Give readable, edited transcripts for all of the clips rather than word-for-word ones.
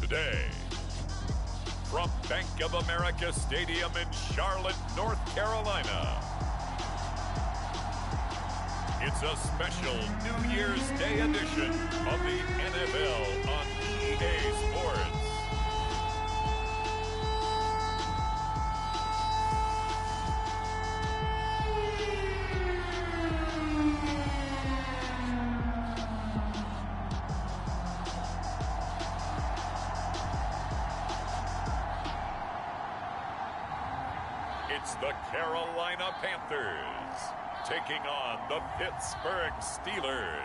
today. From Bank of America Stadium in Charlotte, North Carolina, it's a special New Year's Day edition of the NFL on EA Sports. It's the Carolina Panthers taking on the Pittsburgh Steelers.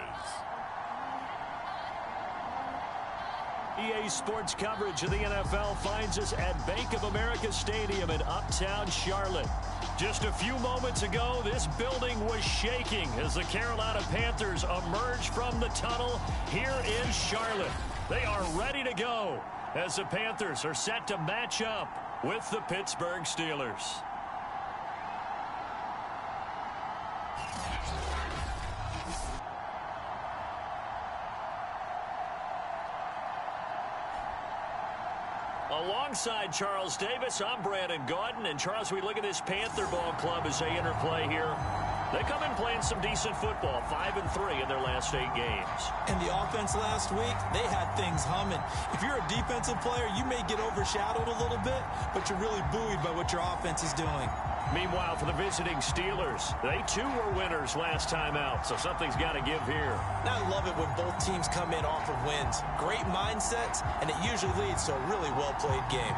EA Sports coverage of the NFL finds us at Bank of America Stadium in Uptown Charlotte. Just a few moments ago, this building was shaking as the Carolina Panthers emerged from the tunnel here in Charlotte. They are ready to go as the Panthers are set to match up with the Pittsburgh Steelers. Alongside Charles Davis, I'm Brandon Gaudin. And Charles, we look at this Panther ball club as they interplay here. They come in playing some decent football, 5-3 in their last 8 games. And the offense last week, they had things humming. If you're a defensive player, you may get overshadowed a little bit, but you're really buoyed by what your offense is doing. Meanwhile, for the visiting Steelers, they too were winners last time out, so something's got to give here. And I love it when both teams come in off of wins. Great mindsets, and it usually leads to a really well-played game.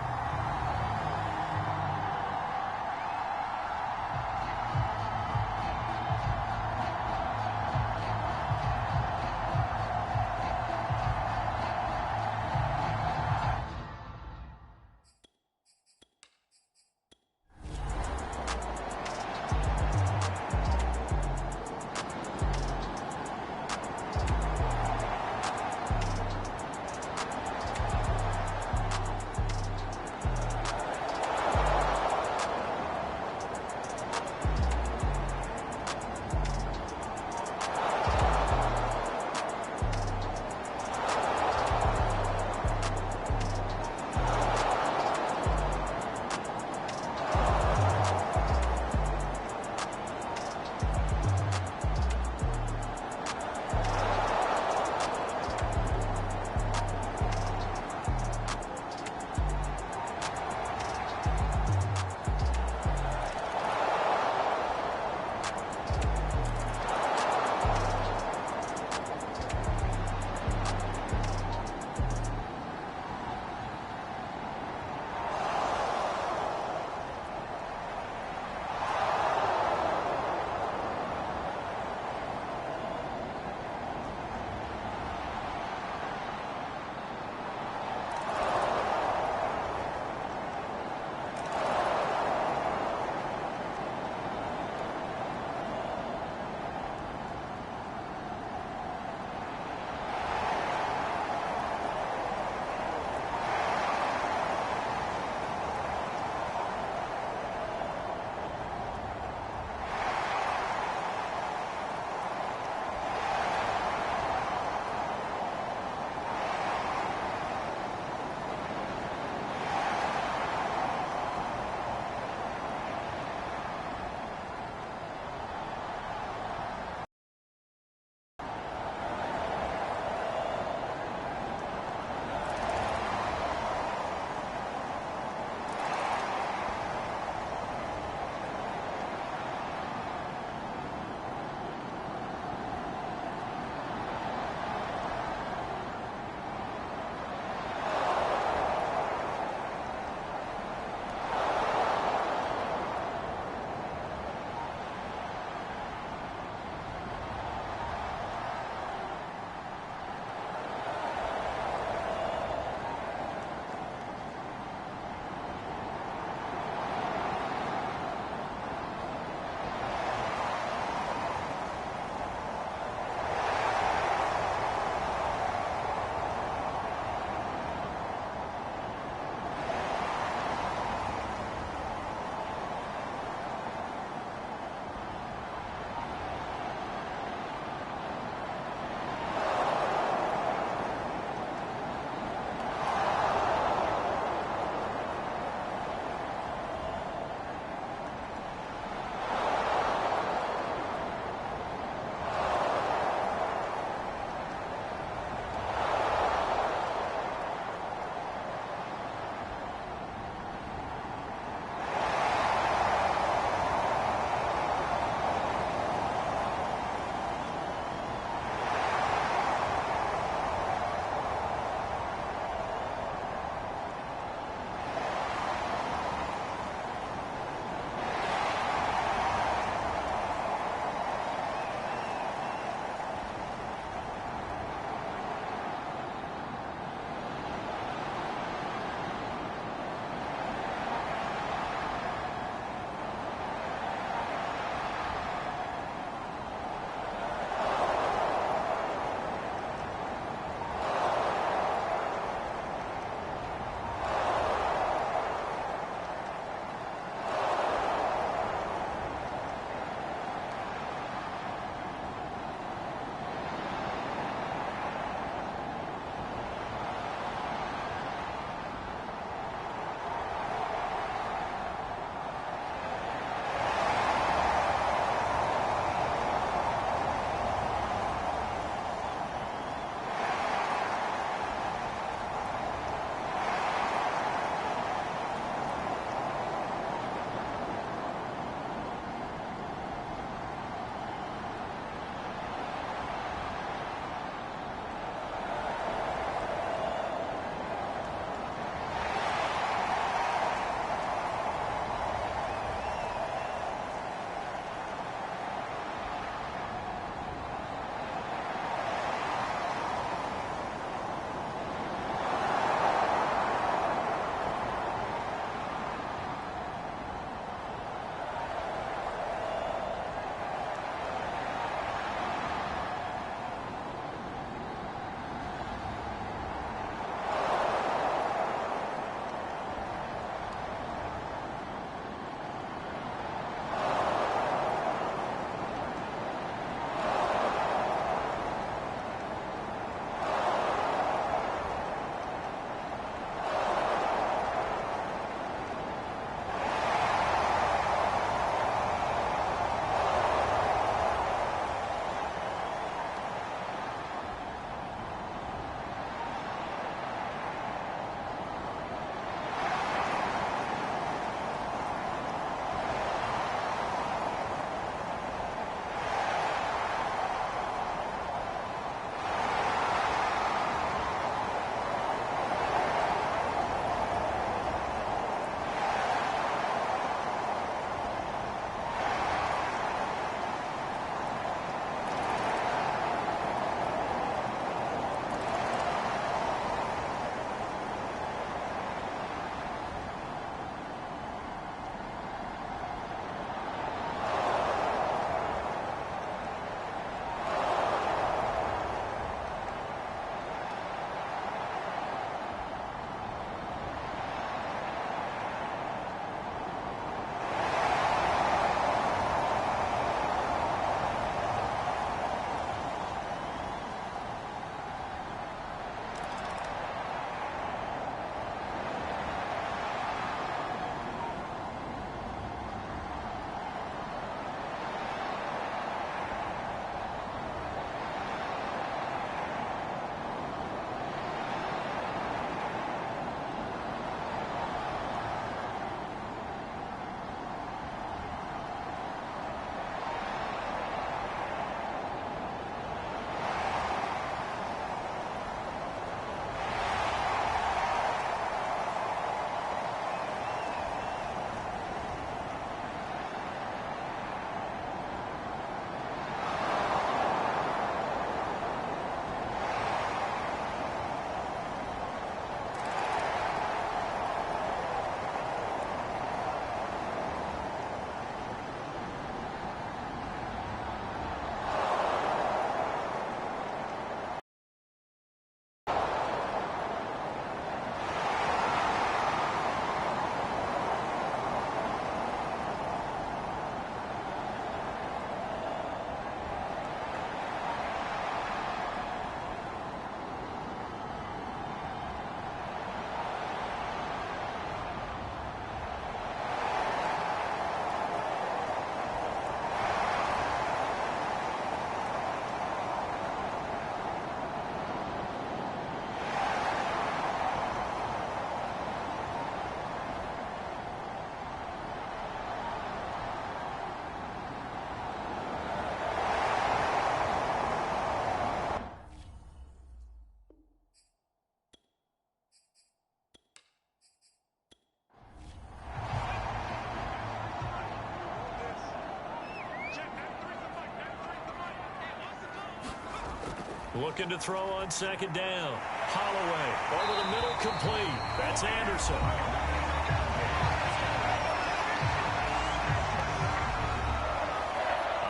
Looking to throw on second down. Holloway over the middle, complete. That's Anderson.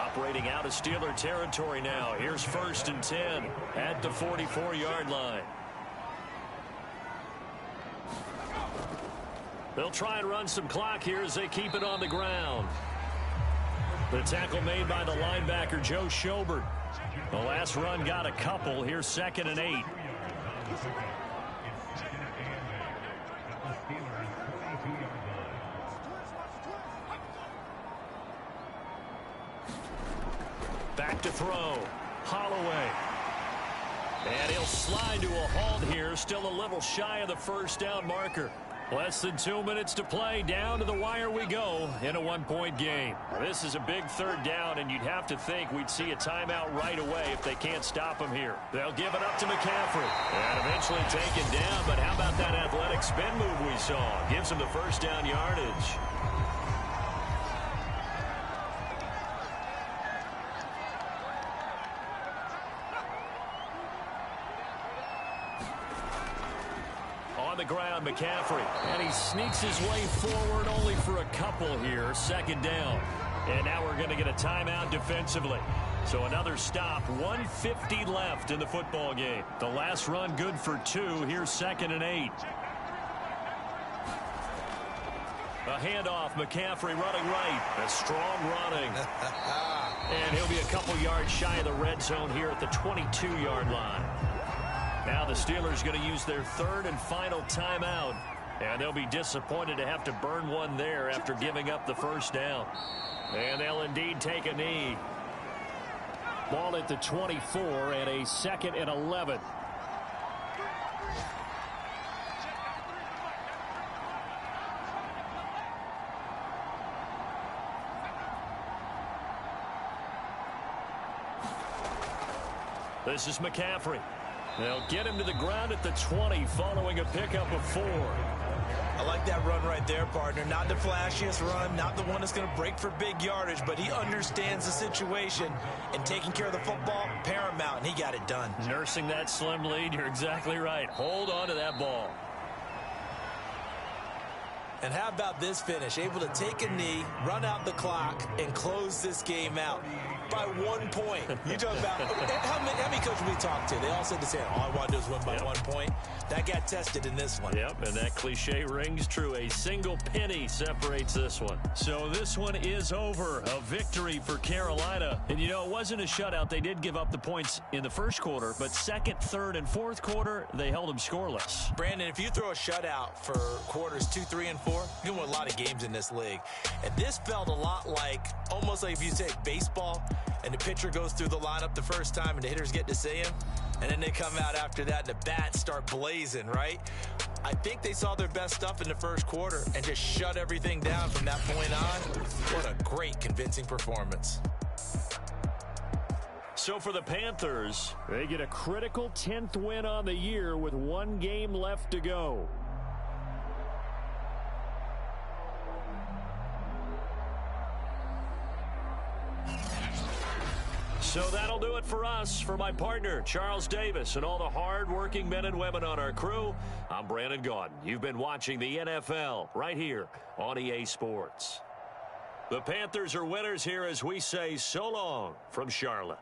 Operating out of Steeler territory now. Here's 1st and 10 at the 44-yard line. They'll try and run some clock here as they keep it on the ground. The tackle made by the linebacker, Joe Schobert. The last run got a couple. Here's 2nd and 8. Back to throw. Holloway. And he'll slide to a halt here. Still a little shy of the 1st down marker. Less than 2 minutes to play. Down to the wire we go in a 1-point game. This is a big 3rd down, and you'd have to think we'd see a timeout right away if they can't stop him here. They'll give it up to McCaffrey. And eventually taken down, but how about that athletic spin move we saw? Gives him the 1st down yardage. On the ground, McCaffrey, and he sneaks his way forward only for a couple here. 2nd down. And now we're going to get a timeout defensively. So another stop. 1:50 left in the football game. The last run good for 2. Here's 2nd and 8. A handoff. McCaffrey running right. A strong running. And he'll be a couple yards shy of the red zone here at the 22-yard line. Now the Steelers going to use their 3rd and final timeout. And they'll be disappointed to have to burn one there after giving up the 1st down. And they'll indeed take a knee. Ball at the 24 and a 2nd and 11. This is McCaffrey. They'll get him to the ground at the 20 following a pickup of 4. I like that run right there, partner. Not the flashiest run, not the one that's going to break for big yardage, but he understands the situation, and taking care of the football, paramount, and he got it done. Nursing that slim lead, you're exactly right. Hold on to that ball. And how about this finish? Able to take a knee, run out the clock, and close this game out by 1 point. You talk about how many coaches we talked to? They all said the same. All I want to do is win by 1 point. That got tested in this one. Yep, and that cliche rings true. A single penny separates this one. So this one is over. A victory for Carolina. And, you know, it wasn't a shutout. They did give up the points in the 1st quarter, but 2nd, 3rd, and 4th quarter, they held them scoreless. Brandon, if you throw a shutout for quarters 2, 3, and 4, you can win a lot of games in this league. And this felt a lot like, almost like if you take baseball, and the pitcher goes through the lineup the first time and the hitters get to see him, and then they come out after that and the bats start blazing, right? I think they saw their best stuff in the 1st quarter and just shut everything down from that point on. What a great, convincing performance. So for the Panthers, they get a critical 10th win on the year with 1 game left to go. So that'll do it for us. For my partner, Charles Davis, and all the hard-working men and women on our crew, I'm Brandon Gaudin. You've been watching the NFL right here on EA Sports. The Panthers are winners here as we say so long from Charlotte.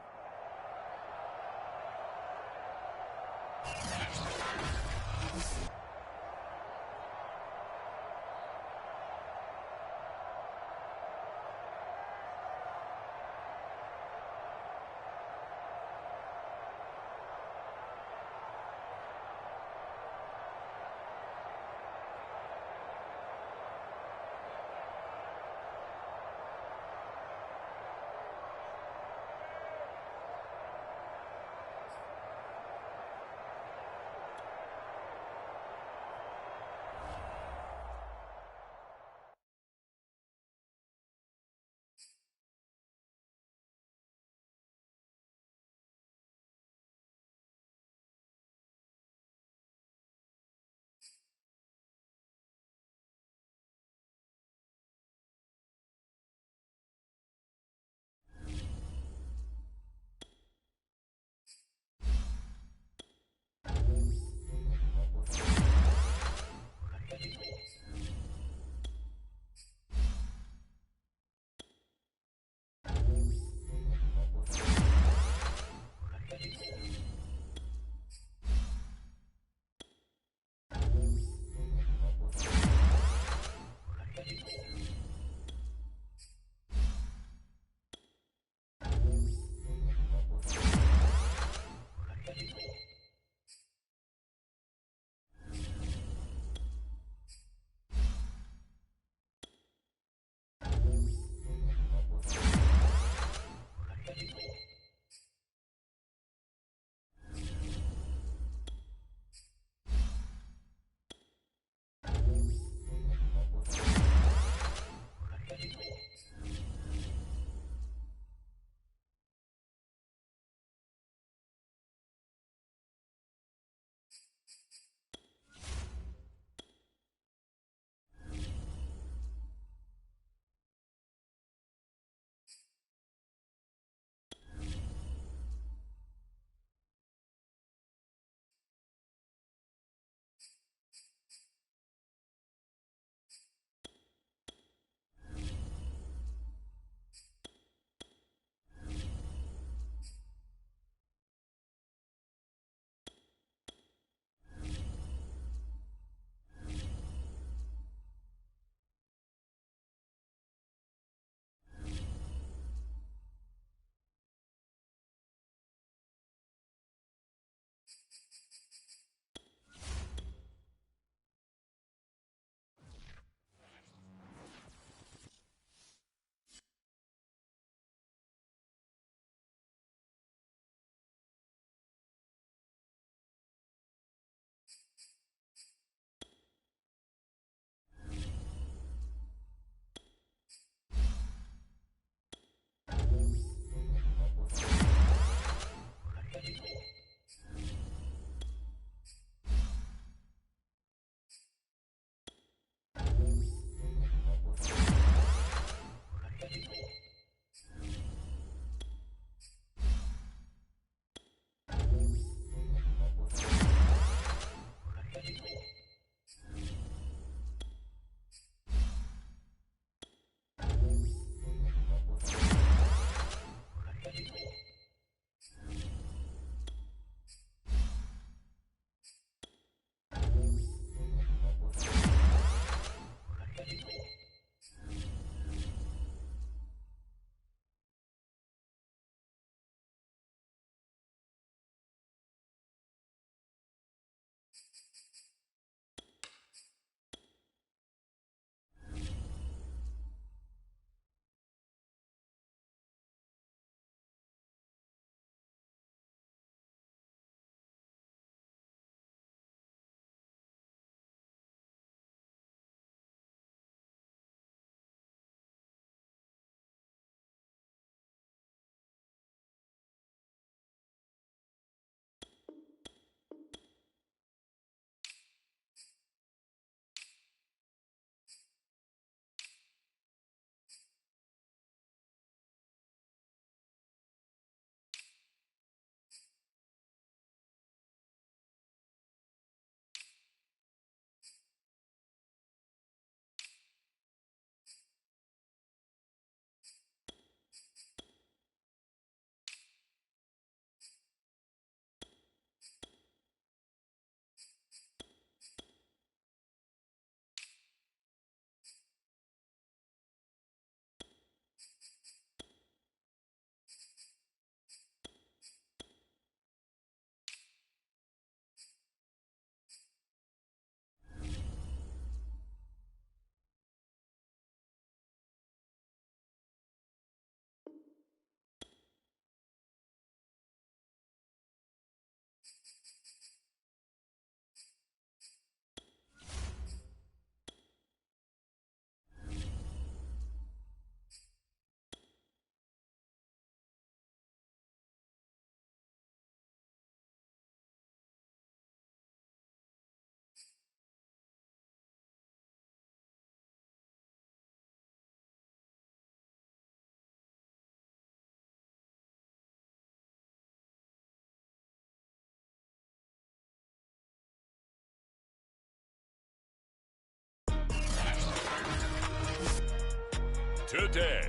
today.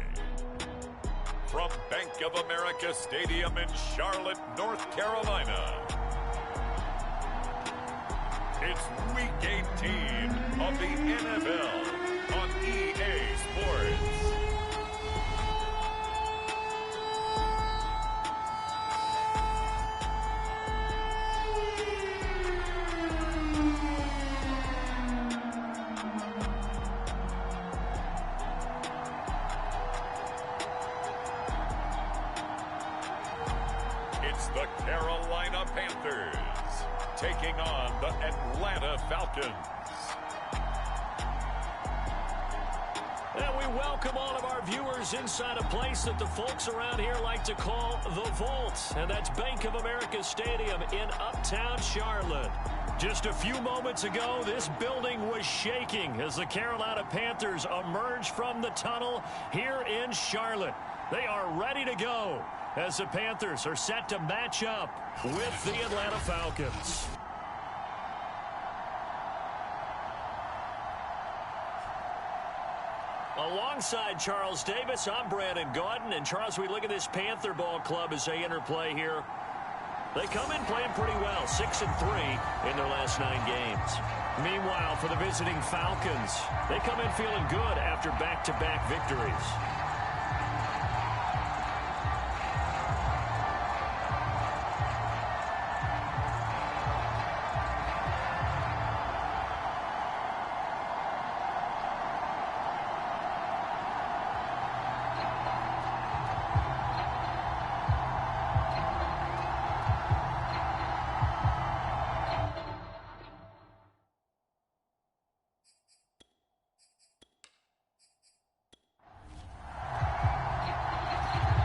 From Bank of America Stadium in Charlotte, North Carolina, it's Week 18 of the NFL on EA Sports. It's the Carolina Panthers taking on the Atlanta Falcons. And we welcome all of our viewers inside a place that the folks around here like to call the Vault. And that's Bank of America Stadium in Uptown Charlotte. Just a few moments ago, this building was shaking as the Carolina Panthers emerged from the tunnel here in Charlotte. They are ready to go as the Panthers are set to match up with the Atlanta Falcons. Alongside Charles Davis, I'm Brandon Gaudin. And Charles, we look at this Panther ball club as they interplay here. They come in playing pretty well, 6-3 in their last 9 games. Meanwhile, for the visiting Falcons, they come in feeling good after back-to-back victories.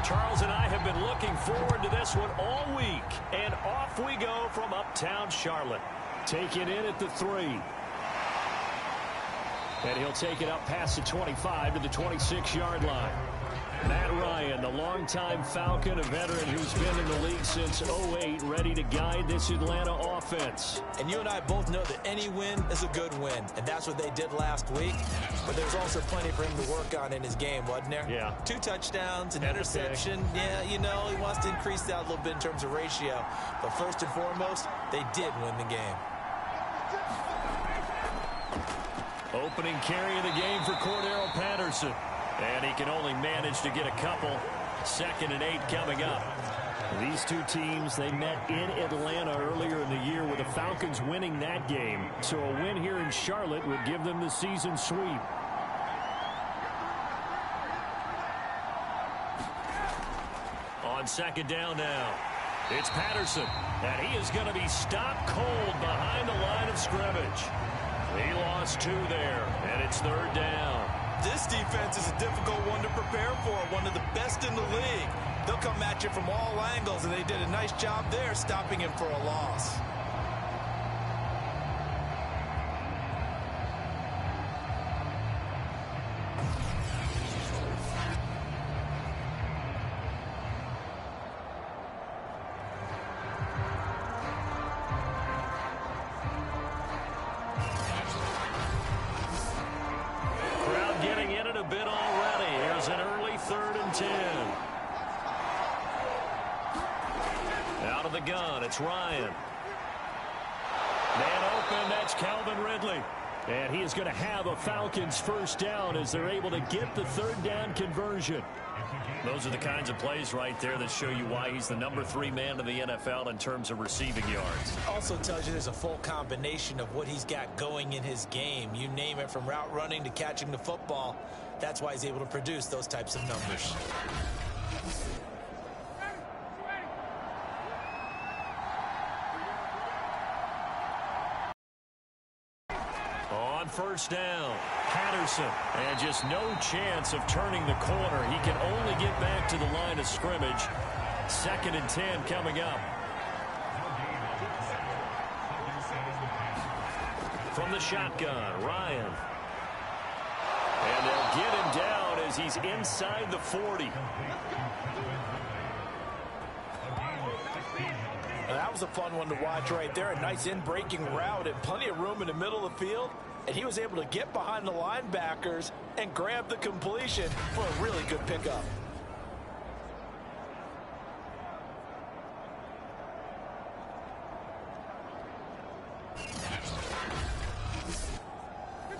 Charles and I have been looking forward to this one all week. And off we go from Uptown Charlotte. Taking in at the 3. And he'll take it up past the 25 to the 26-yard line. Matt Rhule, the longtime Falcon, a veteran who's been in the league since 2008, ready to guide this Atlanta offense. And you and I both know that any win is a good win, and that's what they did last week. But there's also plenty for him to work on in his game, wasn't there? Yeah. 2 touchdowns, an interception. Yeah, you know, he wants to increase that a little bit in terms of ratio. But first and foremost, they did win the game. Opening carry of the game for Cordero Patterson. And he can only manage to get a couple. 2nd and 8 coming up. These two teams, they met in Atlanta earlier in the year with the Falcons winning that game. So a win here in Charlotte would give them the season sweep. On 2nd down now, it's Patterson. And he is going to be stopped cold behind the line of scrimmage. He lost 2 there, and it's 3rd down. This defense is a difficult one to prepare for, one of the best in the league. They'll come at you from all angles, and they did a nice job there stopping him for a loss. Getting in it a bit already. Here's an early 3rd and 10. Out of the gun, it's Ryan. Man open, that's Calvin Ridley. And he is going to have a Falcons first down as they're able to get the 3rd down conversion. Those are the kinds of plays right there that show you why he's the number 3 man in the NFL in terms of receiving yards. Also tells you there's a full combination of what he's got going in his game. You name it, from route running to catching the football. That's why he's able to produce those types of numbers. On 1st down, Patterson, and just no chance of turning the corner. He can only get back to the line of scrimmage. 2nd and 10 coming up. From the shotgun, Ryan. And they'll get him down as he's inside the 40. Now, that was a fun one to watch right there. A nice in-breaking route and plenty of room in the middle of the field. and he was able to get behind the linebackers and grab the completion for a really good pickup.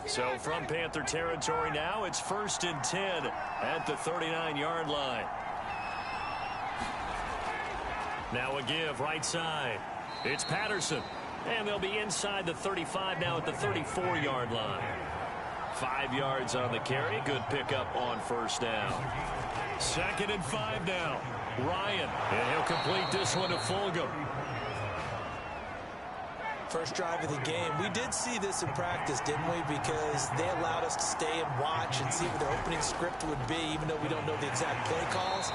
So from Panther territory now, it's 1st and 10 at the 39-yard line. Now a give right side. It's Patterson. And they'll be inside the 35 now at the 34-yard line. 5 yards on the carry. Good pickup on 1st down. 2nd and 5 now. Ryan. And he'll complete this one to Fulgham. First drive of the game. We did see this in practice, didn't we? Because they allowed us to stay and watch and see what their opening script would be, even though we don't know the exact play calls.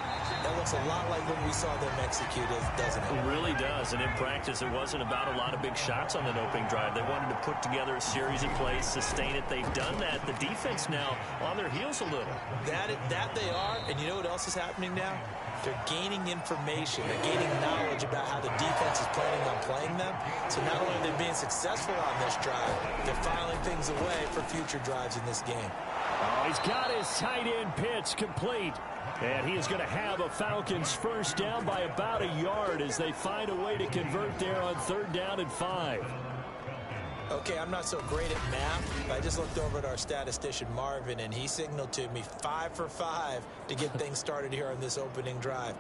That looks a lot like when we saw them execute it, doesn't it? It really does. And in practice, it wasn't about a lot of big shots on that opening drive. They wanted to put together a series of plays, sustain it. They've done that. The defense now on their heels a little. That they are. And you know what else is happening now? They're gaining information. They're gaining knowledge about how the defense is planning on playing them. So not only are they being successful on this drive, they're filing things away for future drives in this game. Oh, he's got his tight end pitch complete. And he is going to have a Falcons 1st down by about a yard as they find a way to convert there on 3rd down and 5. Okay, I'm not so great at math, but I just looked over at our statistician, Marvin, and he signaled to me 5 for 5 to get things started here on this opening drive.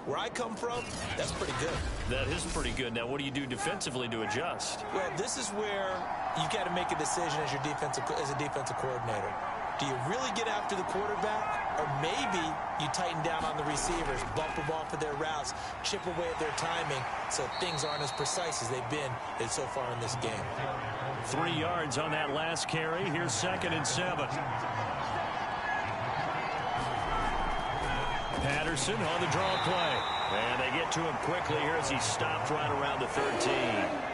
Where I come from, that's pretty good. That is pretty good. Now, what do you do defensively to adjust? Well, this is where you got to make a decision as a defensive coordinator. Do you really get after the quarterback, or maybe you tighten down on the receivers, bump them off of their routes, chip away at their timing, so things aren't as precise as they've been so far in this game. 3 yards on that last carry. Here's 2nd and 7. Patterson on the draw play. And they get to him quickly here as he stopped right around the 13.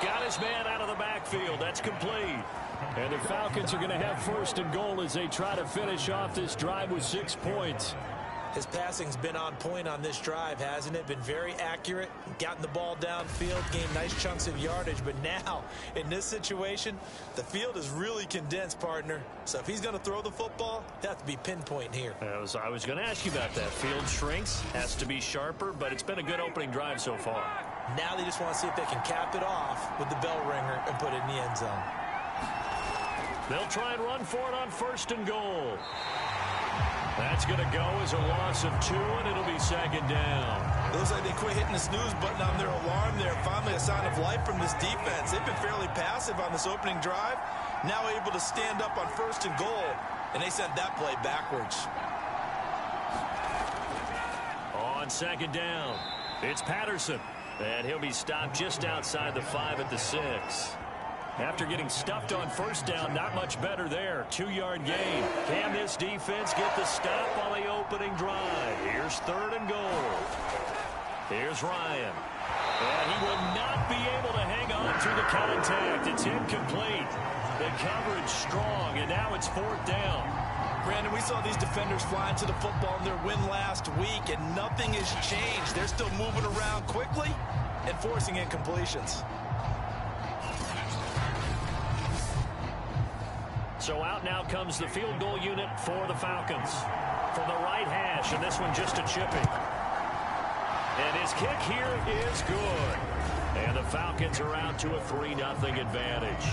Got his man out of the backfield. That's complete. And the Falcons are going to have 1st and goal as they try to finish off this drive with 6 points. His passing's been on point on this drive, hasn't it? Been very accurate, gotten the ball downfield, gained nice chunks of yardage. But now, in this situation, the field is really condensed, partner. So if he's going to throw the football, that has to be pinpoint here. I was going to ask you about that. Field shrinks, has to be sharper, but it's been a good opening drive so far. Now they just want to see if they can cap it off with the bell ringer and put it in the end zone. They'll try and run for it on 1st and goal. That's going to go as a loss of 2, and it'll be 2nd down. Looks like they quit hitting the snooze button on their alarm there. Finally a sign of life from this defense. They've been fairly passive on this opening drive. Now able to stand up on 1st and goal, and they sent that play backwards. On 2nd down, it's Patterson. And he'll be stopped just outside the 5 at the 6. After getting stuffed on 1st down, not much better there. 2-yard gain. Can this defense get the stop on the opening drive? Here's 3rd and goal. Here's Ryan. And he will not be able to hang on through the contact. It's incomplete. The coverage strong, and now it's 4th down. Brandon, we saw these defenders flying to the football in their win last week, and nothing has changed. They're still moving around quickly and forcing incompletions. So out now comes the field goal unit for the Falcons. From the right hash, and this one just a chipping. And his kick here is good. And the Falcons are out to a 3-0 advantage.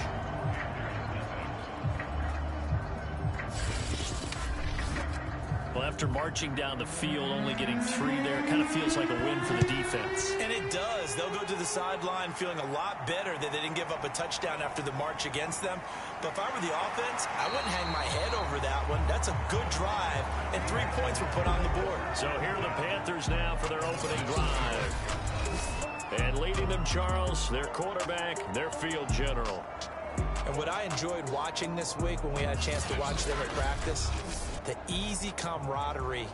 Well, after marching down the field, only getting 3 there, it kind of feels like a win for the defense. And it does. They'll go to the sideline feeling a lot better that they didn't give up a touchdown after the march against them. But if I were the offense, I wouldn't hang my head over that one. That's a good drive, and 3 points were put on the board. So here are the Panthers now for their opening drive. And leading them, Charles, their quarterback, their field general. And what I enjoyed watching this week when we had a chance to watch them at practice, the easy camaraderie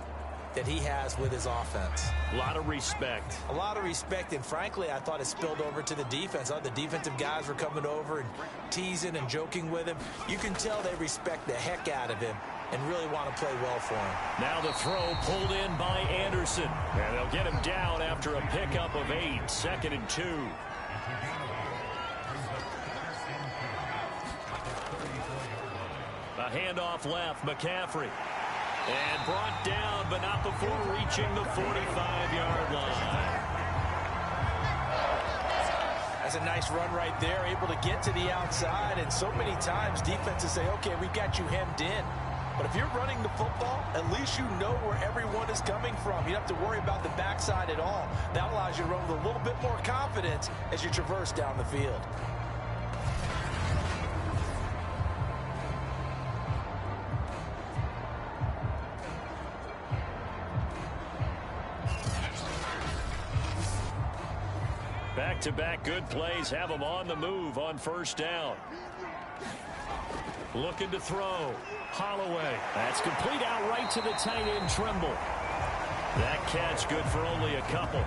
that he has with his offense. A lot of respect. A lot of respect, and frankly, I thought it spilled over to the defense. The defensive guys were coming over and teasing and joking with him. You can tell they respect the heck out of him. and really want to play well for him. Now the throw pulled in by Anderson. And they'll get him down after a pickup of 8, 2nd and 2. A handoff left, McCaffrey. And brought down, but not before reaching the 45-yard line. That's a nice run right there, able to get to the outside. And so many times defenses say, okay, we got you hemmed in. But if you're running the football, at least you know where everyone is coming from. You don't have to worry about the backside at all. That allows you to run with a little bit more confidence as you traverse down the field. Back-to-back good plays have them on the move on first down. Looking to throw. Holloway. That's complete out right to the tight end, Trimble. That catch good for only a couple.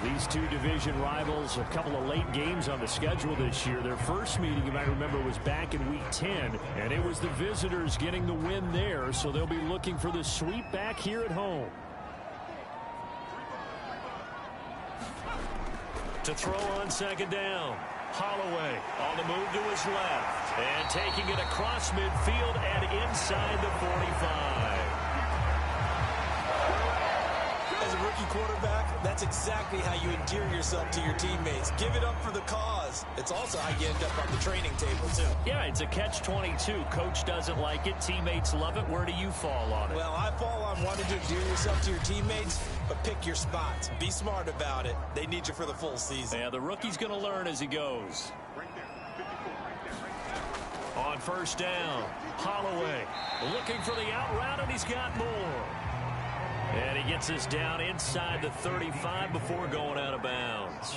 These two division rivals, a couple of late games on the schedule this year. Their first meeting, you might remember, was back in Week 10, and it was the visitors getting the win there, so they'll be looking for the sweep back here at home. To throw on second down. Holloway on the move to his left. And taking it across midfield and inside the 45. As a rookie quarterback, that's exactly how you endear yourself to your teammates. Give it up for the cause. It's also how you end up on the training table, too. Yeah, it's a catch-22. Coach doesn't like it. Teammates love it. Where do you fall on it? Well, I fall on wanting to endear yourself to your teammates, but pick your spots. Be smart about it. They need you for the full season. Yeah, the rookie's going to learn as he goes. On first down, Holloway looking for the out route, and he's got more. And he gets us down inside the 35 before going out of bounds.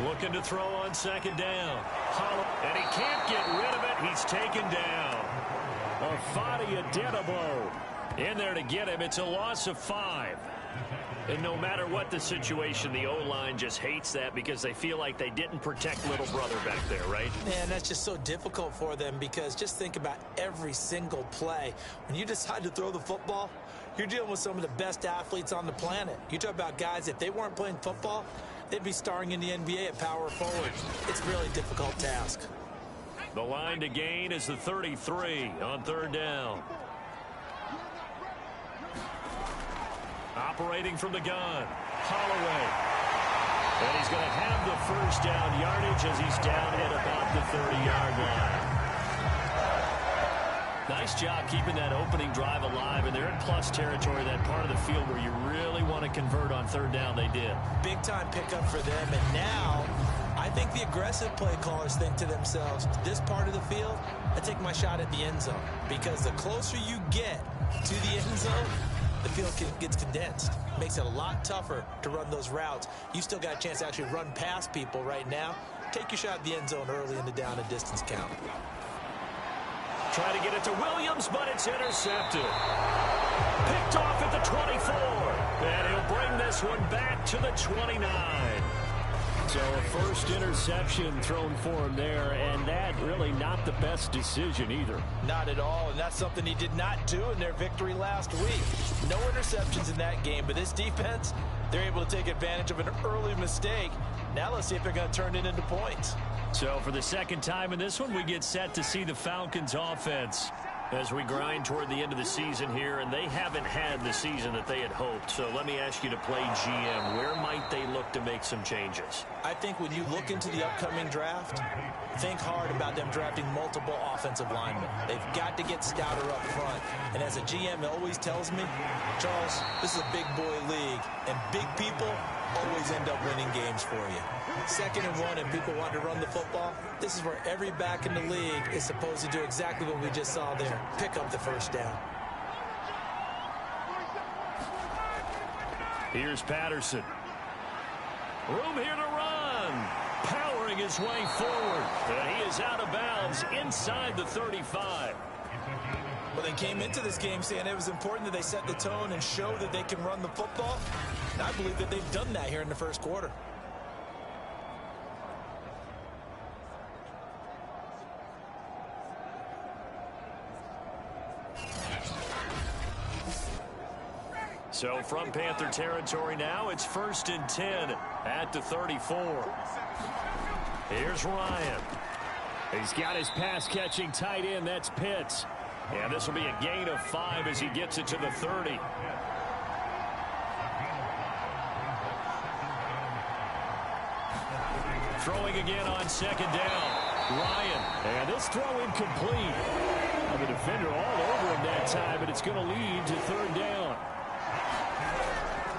Looking to throw on second down. And he can't get rid of it. He's taken down. Afadi Adenabo in there to get him. It's a loss of 5. And no matter what the situation, the O-line just hates that because they feel like they didn't protect little brother back there, right? Man, that's just so difficult for them because just think about every single play. When you decide to throw the football, you're dealing with some of the best athletes on the planet. You talk about guys, if they weren't playing football, they'd be starring in the NBA at power forward. It's a really difficult task. The line to gain is the 33 on third down. Operating from the gun, Holloway. And he's going to have the first down yardage as he's down at about the 30-yard line. Nice job keeping that opening drive alive, and they're in plus territory, that part of the field where you really want to convert on third down. They did. Big-time pickup for them, and now I think the aggressive play callers think to themselves, this part of the field, I take my shot at the end zone, because the closer you get to the end zone, the field gets condensed. Makes it a lot tougher to run those routes. You still got a chance to actually run past people right now. Take your shot at the end zone early in the down and distance count. Try to get it to Williams, but it's intercepted. Picked off at the 24. And he'll bring this one back to the 29. So a first interception thrown for him there, and that really not the best decision either. Not at all, and that's something he did not do in their victory last week. No interceptions in that game, but this defense, they're able to take advantage of an early mistake. Now let's see if they're going to turn it into points. So for the second time in this one, we get set to see the Falcons offense as we grind toward the end of the season here, and they haven't had the season that they had hoped. So let me ask you to play GM. Where might they look to make some changes? I think when you look into the upcoming draft, think hard about them drafting multiple offensive linemen. They've got to get stouter up front. And as a GM always tells me, Charles, this is a big boy league, and big people always end up winning games for you. 2nd and 1 and people want to run the football. This is where every back in the league is supposed to do exactly what we just saw there. Pick up the first down. Here's Patterson. Room here to run. Powering his way forward. And he is out of bounds inside the 35. Well, they came into this game saying it was important that they set the tone and show that they can run the football. And I believe that they've done that here in the first quarter. So from Panther territory now, it's 1st and 10 at the 34. Here's Ryan. He's got his pass-catching tight end. That's Pitts. And this will be a gain of 5 as he gets it to the 30. Throwing again on 2nd down. Ryan. And this throw incomplete. The defender all over him that time, but it's going to lead to 3rd down.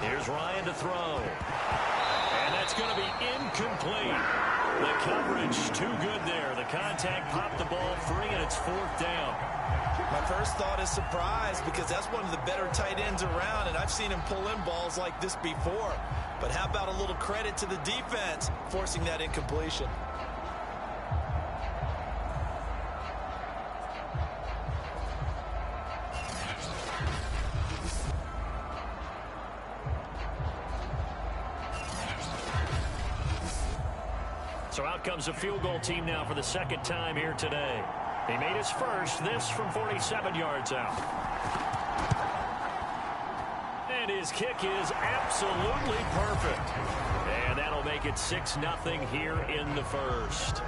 Here's Ryan to throw. And that's going to be incomplete. The coverage too good there. The contact popped the ball free, and it's 4th down. My first thought is surprise, because that's one of the better tight ends around, and I've seen him pull in balls like this before. But how about a little credit to the defense forcing that incompletion? So out comes a field goal team now for the 2nd time here today. He made his first, this from 47 yards out. And his kick is absolutely perfect. And that'll make it 6-0 here in the 1st.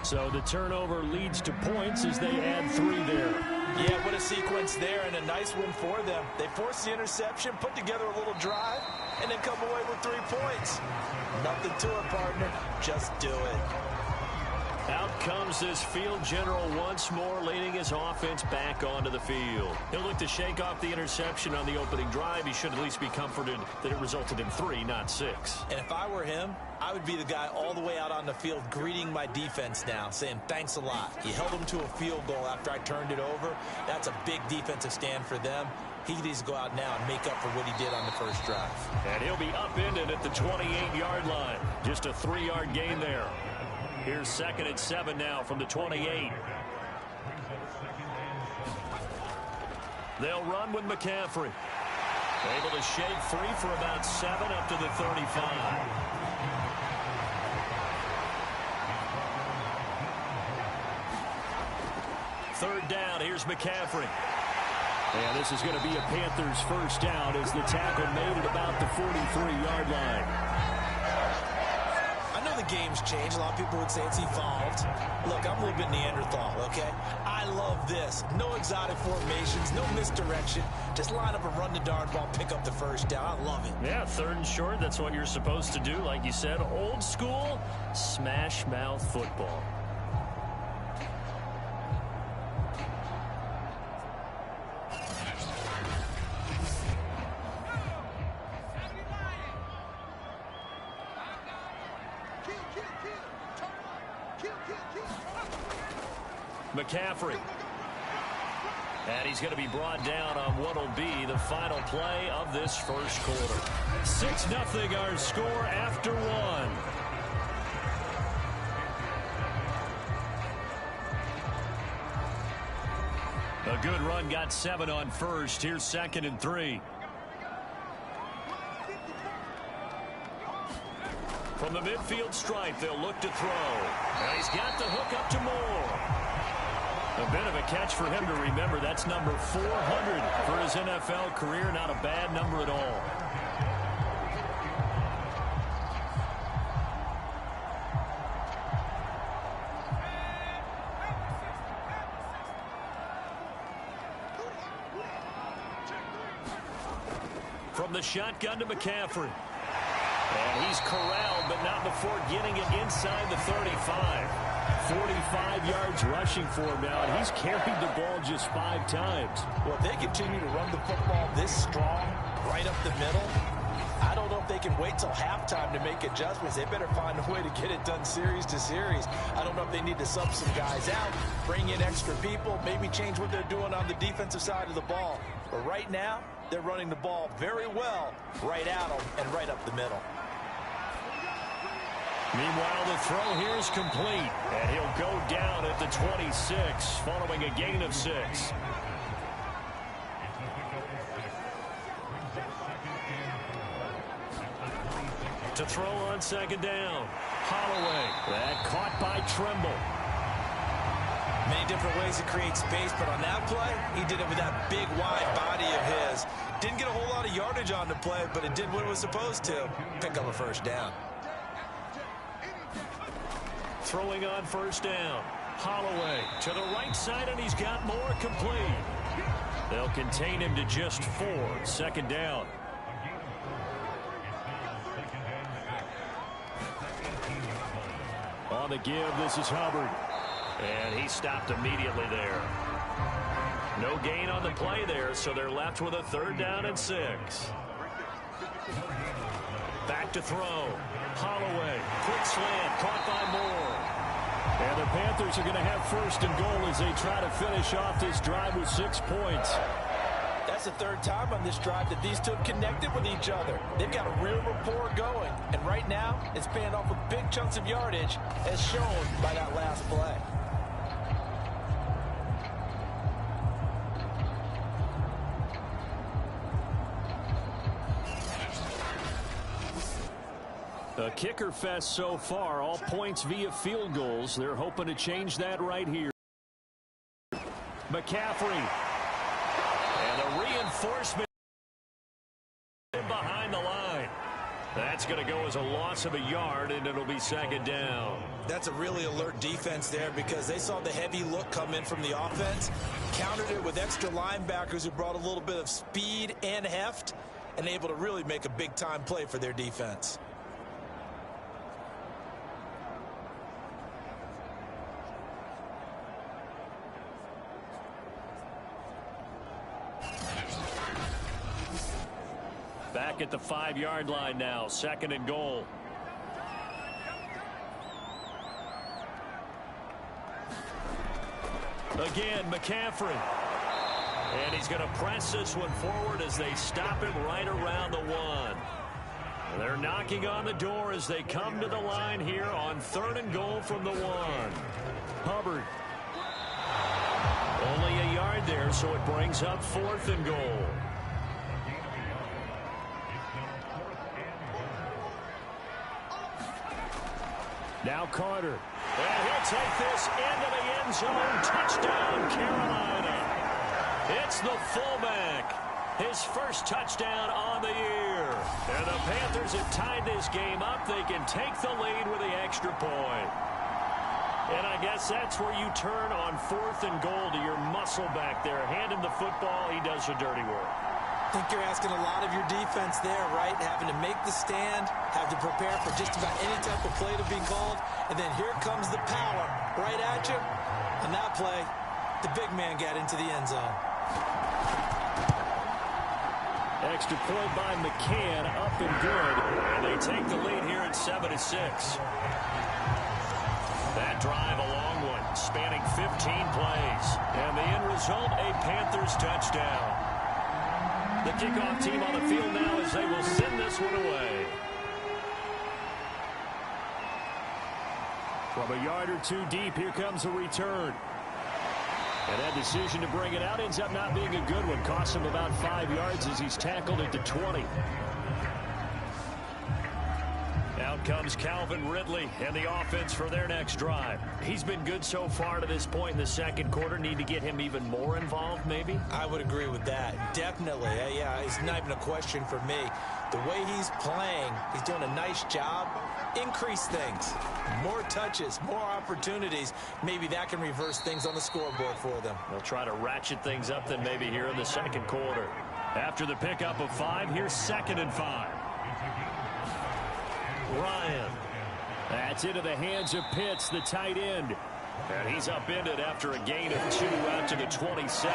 So the turnover leads to points as they add 3 there. Yeah, what a sequence there, and a nice win for them. They forced the interception, put together a little drive, and then come away with 3 points. Nothing to it, partner. Just do it. Out comes this field general once more, leading his offense back onto the field. He'll look to shake off the interception on the opening drive. He should at least be comforted that it resulted in 3, not 6. And if I were him, I would be the guy all the way out on the field greeting my defense now, saying thanks a lot. You held them to a field goal after I turned it over. That's a big defensive stand for them. He needs to go out now and make up for what he did on the first drive. And he'll be upended at the 28-yard line. Just a 3-yard gain there. Here's 2nd and 7 now from the 28. They'll run with McCaffrey. Able to shake free for about 7 up to the 35. Third down, here's McCaffrey. And this is going to be a Panthers first down as the tackle made at about the 43-yard line. I know the game's changed. A lot of people would say it's evolved. Look, I'm a little bit Neanderthal, okay? I love this. No exotic formations, no misdirection. Just line up and run the darn ball, pick up the first down. I love it. Yeah, 3rd and short. That's what you're supposed to do. Like you said, old school, smash mouth football. McCaffrey. And he's going to be brought down on what will be the final play of this first quarter. 6-0 our score after 1. A good run, got 7 on first. Here's 2nd and 3. From the midfield stripe, they'll look to throw. And he's got the hook up to Moore. A bit of a catch for him to remember. That's number 400 for his NFL career. Not a bad number at all. From the shotgun to McCaffrey. And he's corralled, but not before getting it inside the 35. 45 yards rushing for him now, and he's carried the ball just 5 times. Well, if they continue to run the football this strong, right up the middle, I don't know if they can wait till halftime to make adjustments. They better find a way to get it done series to series. I don't know if they need to sub some guys out, bring in extra people, maybe change what they're doing on the defensive side of the ball. But right now, they're running the ball very well right at them and right up the middle. Meanwhile, the throw here is complete, and he'll go down at the 26 following a gain of 6. To throw on 2nd down. Holloway. That caught by Trimble. Many different ways to create space, but on that play, he did it with that big, wide body of his. Didn't get a whole lot of yardage on the play, but it did what it was supposed to. Pick up a first down. Throwing on first down. Holloway to the right side, and he's got more complete. They'll contain him to just 4. Second down. On the give, this is Hubbard. And he stopped immediately there. No gain on the play there, so they're left with a 3rd down and 6. Back to throw. Holloway, quick slant, caught by Moore. And the Panthers are going to have 1st and goal as they try to finish off this drive with 6 points. That's the 3rd time on this drive that these two have connected with each other. They've got a real rapport going. And right now, it's paying off with big chunks of yardage, as shown by that last play. A kicker fest so far, all points via field goals. They're hoping to change that right here. McCaffrey. And a reinforcement behind the line. That's going to go as a loss of a yard, and it'll be 2nd down. That's a really alert defense there because they saw the heavy look come in from the offense, countered it with extra linebackers who brought a little bit of speed and heft, and able to really make a big-time play for their defense. Back at the 5-yard line now, 2nd and goal. Again, McCaffrey. And he's going to press this one forward as they stop him right around the 1. They're knocking on the door as they come to the line here on 3rd and goal from the 1. Hubbard. Only a yard there, so it brings up 4th and goal. Now Carter. And he'll take this into the end zone. Touchdown, Carolina. It's the fullback. His first touchdown on the year. And the Panthers have tied this game up. They can take the lead with the extra point. And I guess that's where you turn on 4th and goal to your muscle back there. Hand him the football. He does the dirty work. I think you're asking a lot of your defense there, right? Having to make the stand, have to prepare for just about any type of play to be called, and then here comes the power right at you. On that play, the big man got into the end zone. Extra point by McCann, up and good, and they take the lead here at 7-6. That drive, a long one, spanning 15 plays, and the end result, a Panthers touchdown. The kickoff team on the field now as they will send this one away. From a yard or 2 deep, here comes a return. And that decision to bring it out ends up not being a good one. Costs him about 5 yards as he's tackled at the 20. Out comes Calvin Ridley and the offense for their next drive. He's been good so far to this point in the 2nd quarter. Need to get him even more involved, maybe? I would agree with that. Definitely. Yeah, it's not even a question for me. The way he's playing, he's doing a nice job. Increase things. More touches, more opportunities. Maybe that can reverse things on the scoreboard for them. They'll try to ratchet things up then maybe here in the 2nd quarter. After the pickup of 5, here's 2nd and 5. Ryan. That's into the hands of Pitts, the tight end. And he's upended after a gain of 2 out to the 27.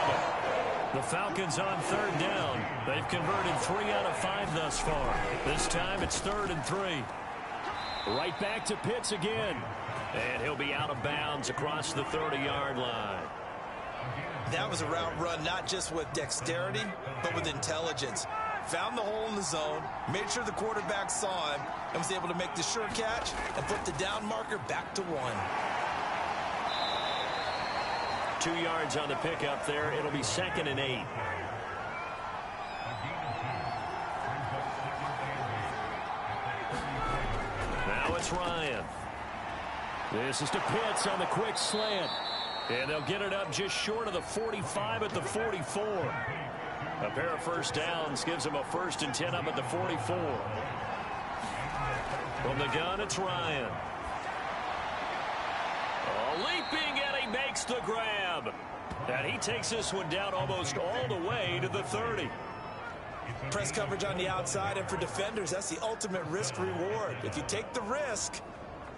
The Falcons on 3rd down. They've converted 3 out of 5 thus far. This time it's 3rd and 3. Right back to Pitts again. And he'll be out of bounds across the 30-yard line. That was a route run not just with dexterity, but with intelligence. Found the hole in the zone, made sure the quarterback saw him, and was able to make the sure catch and put the down marker back to 1. 2 yards on the pickup there. It'll be 2nd and 8. Now it's Ryan. This is to Pitts on the quick slant. And they'll get it up just short of the 45 at the 44. A pair of first downs gives them a 1st and 10 up at the 44. From the gun, it's Ryan. Leaping, and he makes the grab. And he takes this one down almost all the way to the 30. Press coverage on the outside, and for defenders, that's the ultimate risk-reward. If you take the risk,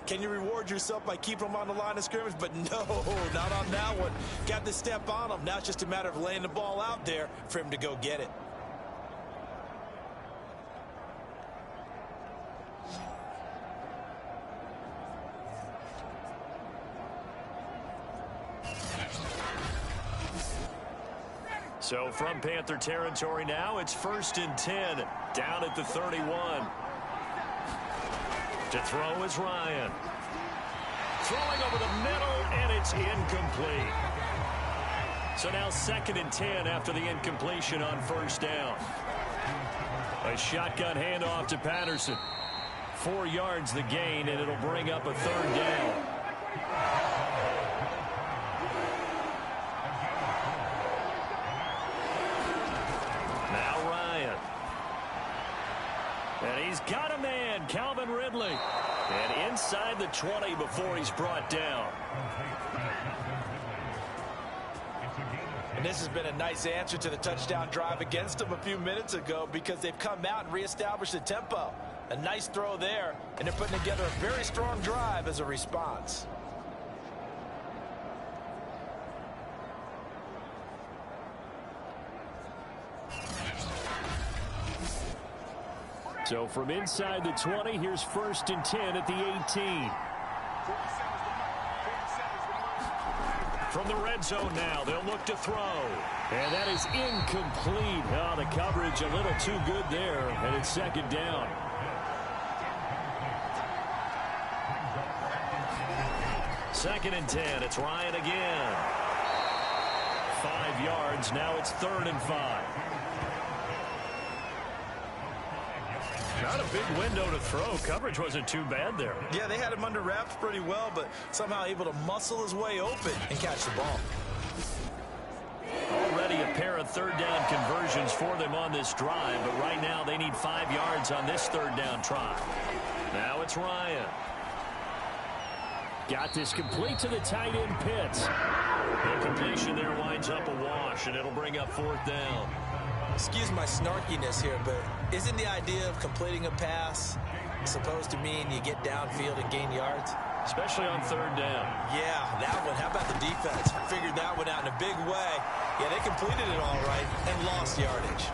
can you reward yourself by keeping them on the line of scrimmage? But no, not on that one. Got to step on him. Now it's just a matter of laying the ball out there for him to go get it. So from Panther territory now, it's 1st and 10 down at the 31. To throw is Ryan. Throwing over the middle, and it's incomplete. So now 2nd and 10 after the incompletion on 1st down. A shotgun handoff to Patterson. 4 yards the gain, and it'll bring up a 3rd down. And he's got a man, Calvin Ridley. And inside the 20 before he's brought down. And this has been a nice answer to the touchdown drive against them a few minutes ago, because they've come out and reestablished the tempo. A nice throw there, and they're putting together a very strong drive as a response. So from inside the 20, here's 1st and 10 at the 18. From the red zone now, they'll look to throw. And that is incomplete. Oh, the coverage a little too good there, and it's 2nd down. Second and 10, it's Ryan again. 5 yards, now it's 3rd and 5. Not a big window to throw. Coverage wasn't too bad there. Yeah, they had him under wraps pretty well, but somehow able to muscle his way open and catch the ball. Already a pair of 3rd down conversions for them on this drive, but right now they need 5 yards on this 3rd down try. Now it's Ryan. Got this complete to the tight end Pitts. The completion there winds up a wash, and it'll bring up 4th down. Excuse my snarkiness here, but isn't the idea of completing a pass supposed to mean you get downfield and gain yards? Especially on 3rd down. Yeah, that one. How about the defense? Figured that one out in a big way. Yeah, they completed it all right and lost yardage.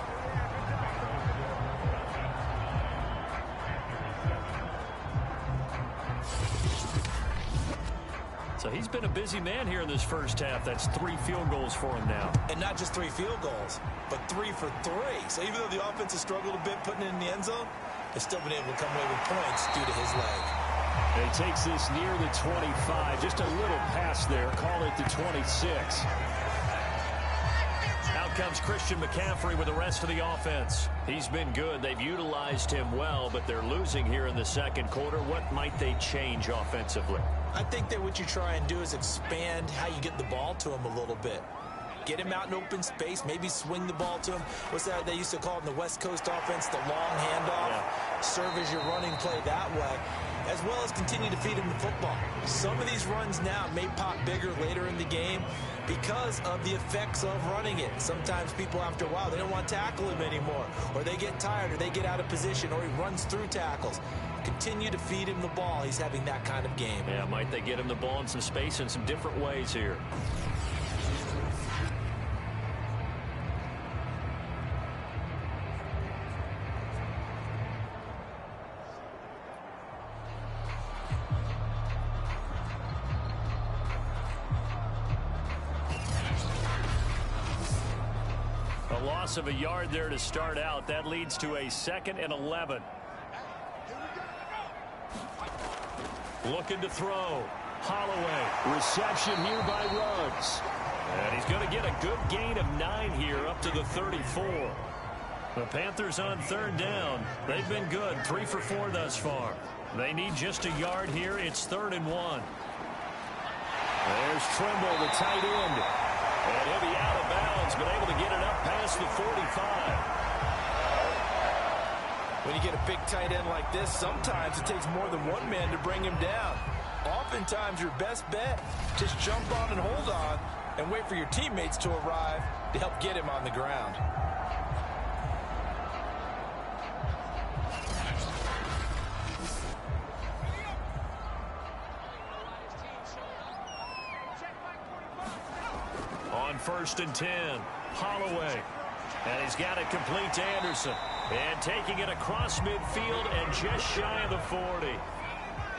So he's been a busy man here in this first half. That's 3 field goals for him now. And not just 3 field goals, but 3 for 3. So even though the offense has struggled a bit putting it in the end zone, they've still been able to come away with points due to his leg. And he takes this near the 25. Just a little pass there. Call it the 26. Out comes Christian McCaffrey with the rest of the offense. He's been good. They've utilized him well, but they're losing here in the 2nd quarter. What might they change offensively? I think that what you try and do is expand how you get the ball to him a little bit. Get him out in open space, maybe swing the ball to him. What's that they used to call it in the West Coast offense, the long handoff? Yeah. Serve as your running play that way, as well as continue to feed him the football. Some of these runs now may pop bigger later in the game because of the effects of running it. Sometimes people, after a while, they don't want to tackle him anymore, or they get tired, or they get out of position, or he runs through tackles. Continue to feed him the ball. He's having that kind of game. Yeah, might they get him the ball in some space in some different ways here. A loss of a yard there to start out. That leads to a 2nd and 11. Looking to throw. Holloway. Reception here by Ruggs. And he's going to get a good gain of 9 here up to the 34. The Panthers on 3rd down. They've been good. 3 for 4 thus far. They need just a yard here. It's 3rd and 1. There's Trimble, the tight end. And he'll be out of bounds, but able to get it up past the 45. When you get a big tight end like this, sometimes it takes more than one man to bring him down. Oftentimes, your best bet, just jump on and hold on and wait for your teammates to arrive to help get him on the ground. On 1st and 10, Holloway. And he's got it complete to Anderson. And taking it across midfield and just shy of the 40.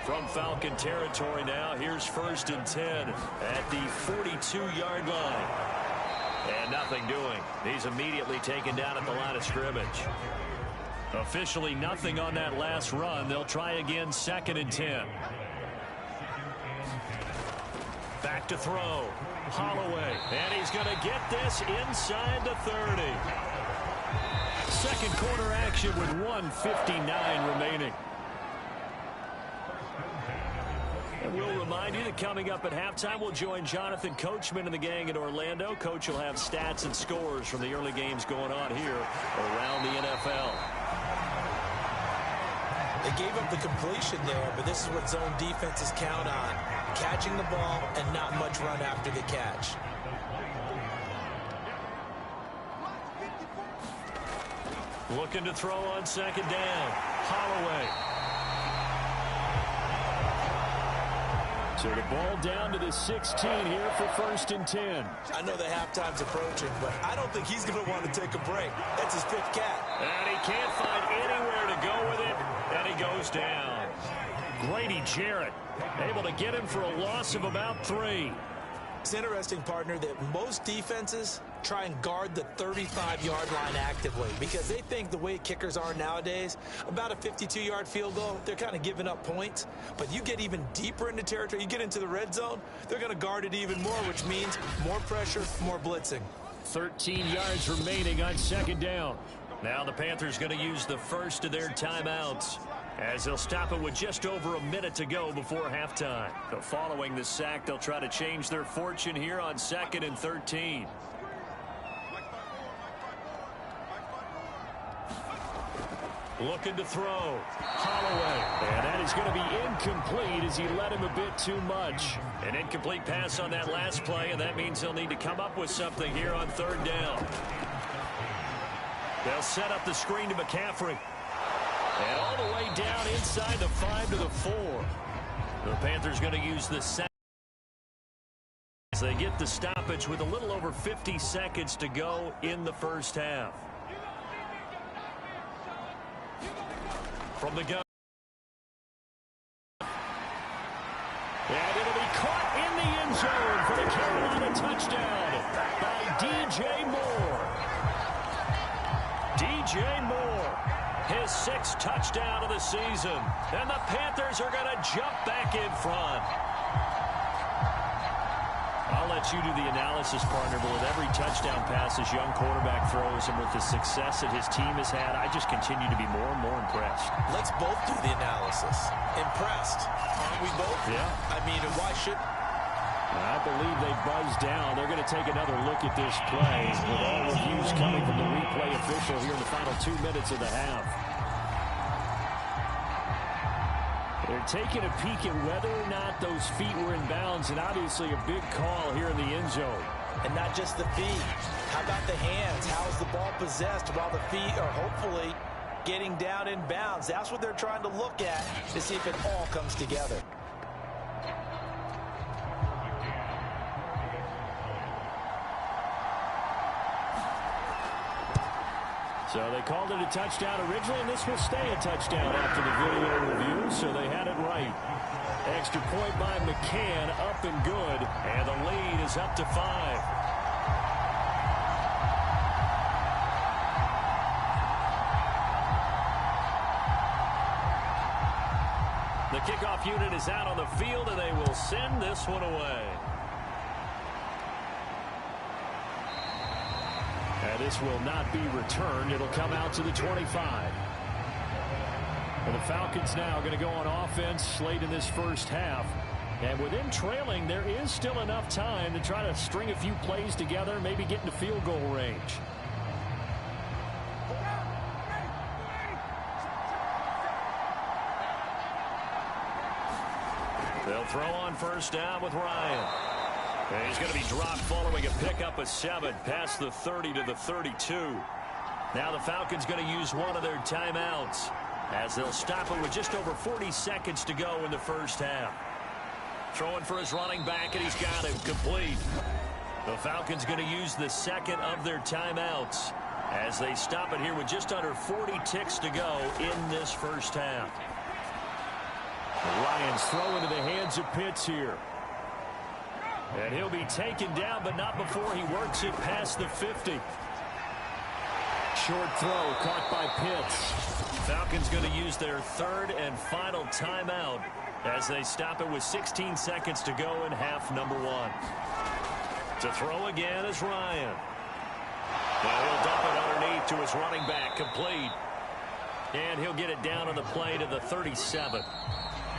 From Falcon territory now, here's 1st and 10 at the 42-yard line. And nothing doing. He's immediately taken down at the line of scrimmage. Officially nothing on that last run. They'll try again 2nd and 10. Back to throw. Holloway. And he's going to get this inside the 30. Second quarter action with 1:59 remaining. And we'll remind you that coming up at halftime, we'll join Jonathan Coachman and the gang in Orlando. Coach will have stats and scores from the early games going on here around the NFL. They gave up the completion there, but this is what zone defenses count on. Catching the ball and not much run after the catch. Looking to throw on 2nd down. Holloway. So the ball down to the 16 here for 1st and 10. I know the halftime's approaching, but I don't think he's going to want to take a break. That's his 5th cat. And he can't find anywhere to go with it, and he goes down. Grady Jarrett able to get him for a loss of about 3. It's interesting, partner, that most defenses try and guard the 35-yard line actively because they think the way kickers are nowadays, about a 52-yard field goal, they're kind of giving up points. But you get even deeper into territory, you get into the red zone, they're going to guard it even more, which means more pressure, more blitzing. 13 yards remaining on 2nd down. Now the Panthers going to use the first of their timeouts as they'll stop it with just over a minute to go before halftime. So following the sack, they'll try to change their fortune here on 2nd and 13. Looking to throw. Holloway. And that is going to be incomplete as he led him a bit too much. An incomplete pass on that last play, and that means he'll need to come up with something here on 3rd down. They'll set up the screen to McCaffrey. And all the way down inside the 5 to the 4. The Panthers going to use the sack as they get the stoppage with a little over 50 seconds to go in the first half. From the gun. And it'll be caught in the end zone for the Carolina touchdown by DJ Moore. DJ Moore, his 6th touchdown of the season. And the Panthers are going to jump back in front. I'll let you do the analysis, partner, but with every touchdown pass this young quarterback throws and with the success that his team has had, I just continue to be more and more impressed. Let's both do the analysis. Impressed. Aren't we both? Yeah. I mean, why should... I believe they buzzed down. They're going to take another look at this play with all reviews coming from the replay official here in the final 2 minutes of the half. They're taking a peek at whether or not those feet were in bounds, and obviously a big call here in the end zone. And not just the feet. How about the hands? How is the ball possessed while the feet are hopefully getting down in bounds? That's what they're trying to look at to see if it all comes together. So they called it a touchdown originally, and this will stay a touchdown after the video review, so they had it right. Extra point by McCann, up and good, and the lead is up to 5. The kickoff unit is out on the field, and they will send this one away. And this will not be returned. It'll come out to the 25. And the Falcons now going to go on offense late in this first half. And with them trailing, there is still enough time to try to string a few plays together, maybe get into field goal range. They'll throw on first down with Ryan. And he's going to be dropped following a pickup of 7 past the 30 to the 32. Now the Falcons going to use one of their timeouts as they'll stop it with just over 40 seconds to go in the first half. Throwing for his running back, and he's got him complete. The Falcons going to use the second of their timeouts as they stop it here with just under 40 ticks to go in this first half. Lions throw into the hands of Pitts here. And he'll be taken down, but not before he works it past the 50. Short throw caught by Pitts. Falcons going to use their third and final timeout as they stop it with 16 seconds to go in half number 1. To throw again is Ryan. Well, he'll dump it underneath to his running back, complete. And he'll get it down on the play to the 37.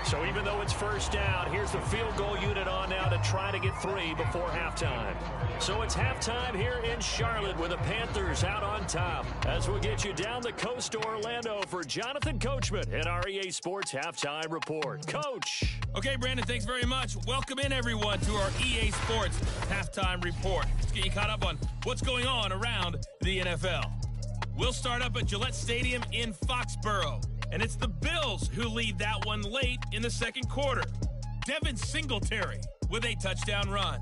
So even though it's first down, here's the field goal unit on now to try to get 3 before halftime. So it's halftime here in Charlotte with the Panthers out on top. As we'll get you down the coast to Orlando for Jonathan Coachman at our EA Sports Halftime Report. Coach. Okay, Brandon, thanks very much. Welcome in, everyone, to our EA Sports Halftime Report. Let's get you caught up on what's going on around the NFL. We'll start up at Gillette Stadium in Foxborough. And it's the Bills who lead that one late in the second quarter. Devin Singletary with a touchdown run.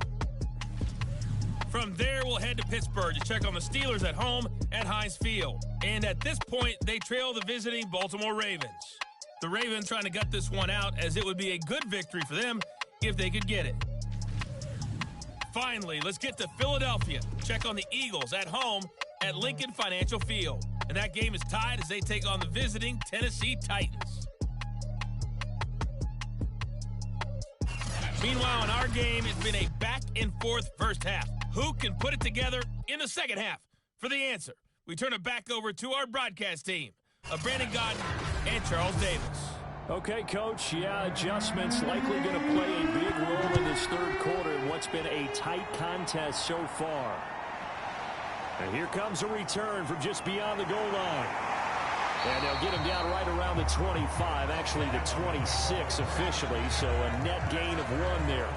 From there, we'll head to Pittsburgh to check on the Steelers at home at Heinz Field. And at this point, they trail the visiting Baltimore Ravens. The Ravens trying to gut this one out, as it would be a good victory for them if they could get it. Finally, let's get to Philadelphia. Check on the Eagles at home at Lincoln Financial Field. And that game is tied as they take on the visiting Tennessee Titans. Meanwhile, in our game, it's been a back-and-forth first half. Who can put it together in the second half? For the answer, we turn it back over to our broadcast team of Brandon Godden and Charles Davis. Okay, Coach, adjustments likely going to play a big role in this third quarter in what's been a tight contest so far. And here comes a return from just beyond the goal line. And they'll get him down right around the 25, actually the 26 officially, so a net gain of 1 there.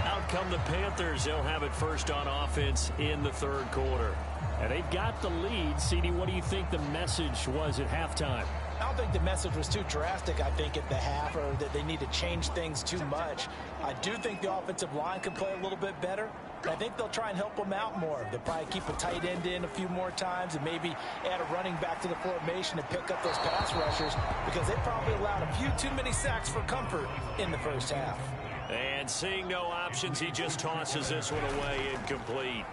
Out come the Panthers. They'll have it first on offense in the third quarter. And they've got the lead. CD, what do you think the message was at halftime? I don't think the message was too drastic, I think, at the half, or that they need to change things too much. I do think the offensive line can play a little bit better. I think they'll try and help them out more. They'll probably keep a tight end in a few more times and maybe add a running back to the formation to pick up those pass rushers, because they probably allowed a few too many sacks for comfort in the first half. And seeing no options, he just tosses this one away, incomplete.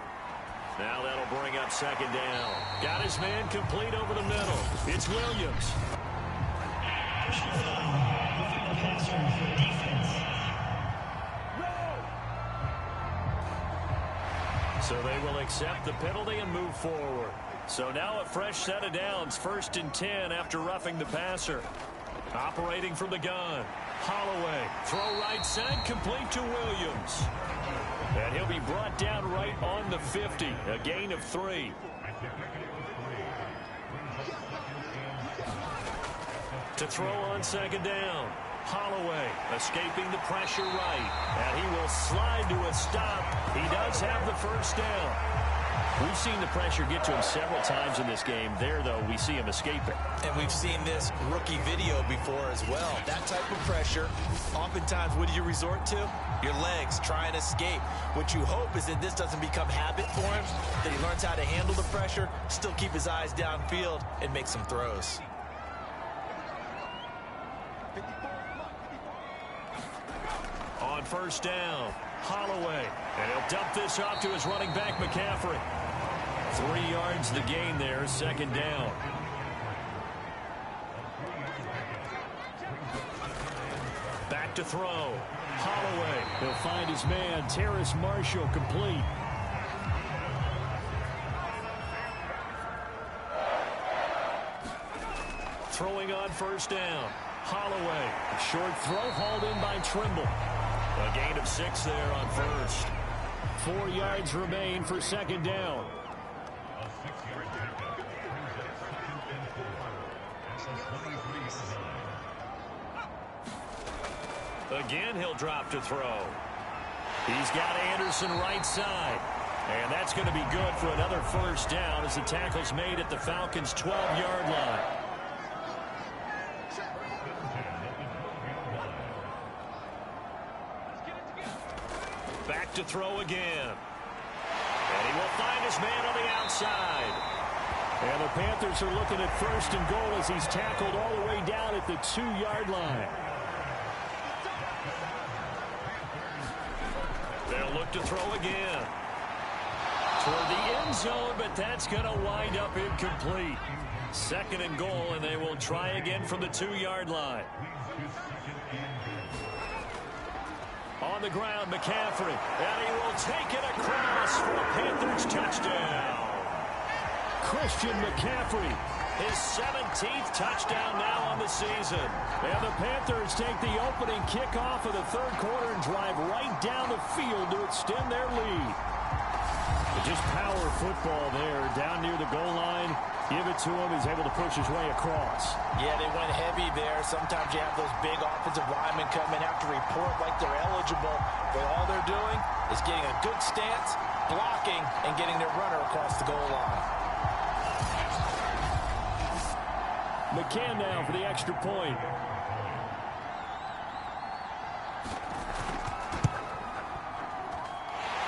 Now that'll bring up second down. Got his man complete over the middle. It's Williams. So they will accept the penalty and move forward. So now a fresh set of downs, 1st and 10 after roughing the passer. Operating from the gun. Holloway, throw right side, complete to Williams. And he'll be brought down right on the 50, a gain of 3. To throw on second down. Holloway escaping the pressure right. And he will slide to a stop. He does have the first down. We've seen the pressure get to him several times in this game. There, though, we see him escaping. And we've seen this rookie video before as well. That type of pressure, oftentimes, what do you resort to? Your legs, try and escape. What you hope is that this doesn't become habit for him, that he learns how to handle the pressure, still keep his eyes downfield, and make some throws. On first down, Holloway. And he'll dump this off to his running back, McCaffrey. 3 yards the gain there, second down. Back to throw. Holloway. He'll find his man, Terrace Marshall, complete. Throwing on first down. Holloway, short throw hauled in by Trimble. A gain of 6 there on first. 4 yards remain for second down. Again, he'll drop to throw. He's got Anderson right side. And that's going to be good for another first down as the tackle's made at the Falcons' 12-yard line. Back to throw again. And he will find his man on the outside. And the Panthers are looking at first and goal as he's tackled all the way down at the 2-yard line. They'll look to throw again. Toward the end zone, but that's going to wind up incomplete. Second and goal, and they will try again from the 2-yard line. On the ground, McCaffrey, and he will take it across for a Panthers touchdown. Christian McCaffrey, his 17th touchdown now on the season. And the Panthers take the opening kickoff of the third quarter and drive right down the field to extend their lead. Just power football there, down near the goal line. Give it to him. He's able to push his way across. Yeah, they went heavy there. Sometimes you have those big offensive linemen come in, have to report like they're eligible. But all they're doing is getting a good stance, blocking, and getting their runner across the goal line. McCann now for the extra point.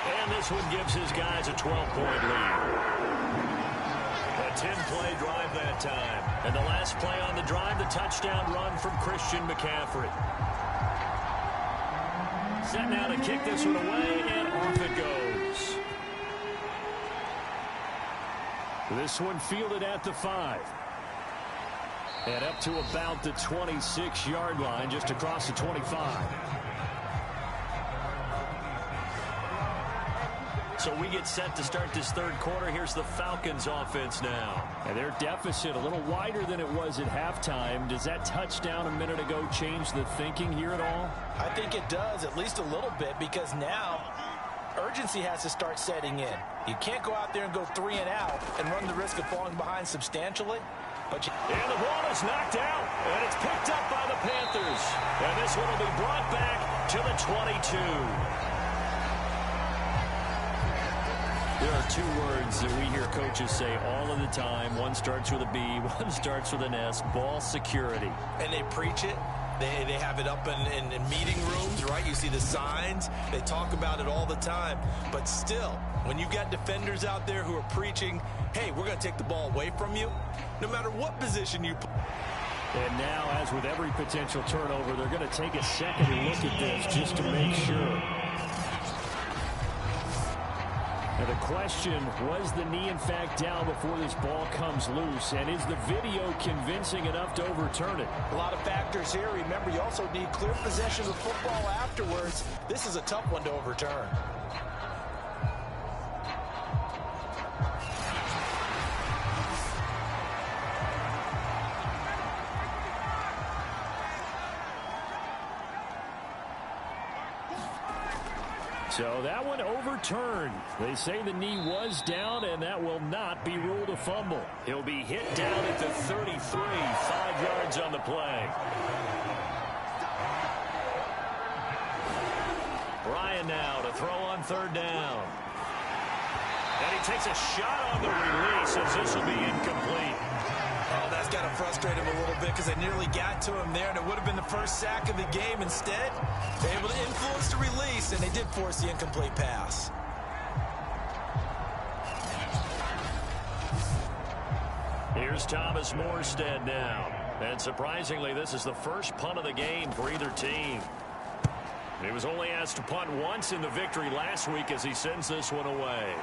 And this one gives his guys a 12-point lead. A 10-play drive that time. And the last play on the drive, the touchdown run from Christian McCaffrey. Set now to kick this one away, and off it goes. This one fielded at the 5. And up to about the 26-yard line, just across the 25. So we get set to start this third quarter. Here's the Falcons offense now. And their deficit a little wider than it was at halftime. Does that touchdown a minute ago change the thinking here at all? I think it does, at least a little bit, because now urgency has to start setting in. You can't go out there and go 3 and out and run the risk of falling behind substantially. And the ball is knocked out, and it's picked up by the Panthers. And this one will be brought back to the 22. There are 2 words that we hear coaches say all of the time. One starts with a B, one starts with an S, ball security. And they preach it. They have it up in meeting rooms, right? You see the signs. They talk about it all the time. But still, when you've got defenders out there who are preaching, hey, we're going to take the ball away from you, no matter what position you play. And now, as with every potential turnover, they're going to take a second look at this just to make sure. Now the question, was the knee in fact down before this ball comes loose? And is the video convincing enough to overturn it? A lot of factors here. Remember, you also need clear possession of football afterwards. This is a tough one to overturn. So that one overturned. They say the knee was down, and that will not be ruled a fumble. He'll be hit down at the 33, 5 yards on the play. Ryan now to throw on third down. And he takes a shot on the release as this will be incomplete. Oh, that's got to frustrate him a little bit because they nearly got to him there, and it would have been the first sack of the game. Instead, they're able to influence the release, and they did force the incomplete pass. Here's Thomas Morstead now. And surprisingly, this is the first punt of the game for either team. He was only asked to punt once in the victory last week as he sends this one away.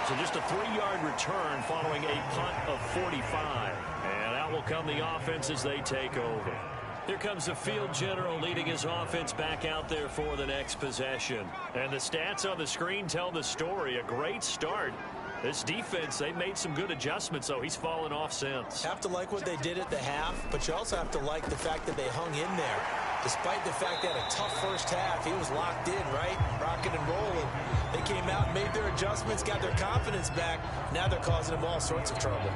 So just a 3-yard return following a punt of 45. And out will come the offense as they take over. Here comes the field general leading his offense back out there for the next possession. And the stats on the screen tell the story. A great start. This defense, they made some good adjustments, so he's fallen off since. Have to like what they did at the half, but you also have to like the fact that they hung in there. Despite the fact they had a tough first half, he was locked in, right? Rocking and rolling. They came out and made their adjustments, got their confidence back. Now they're causing them all sorts of trouble.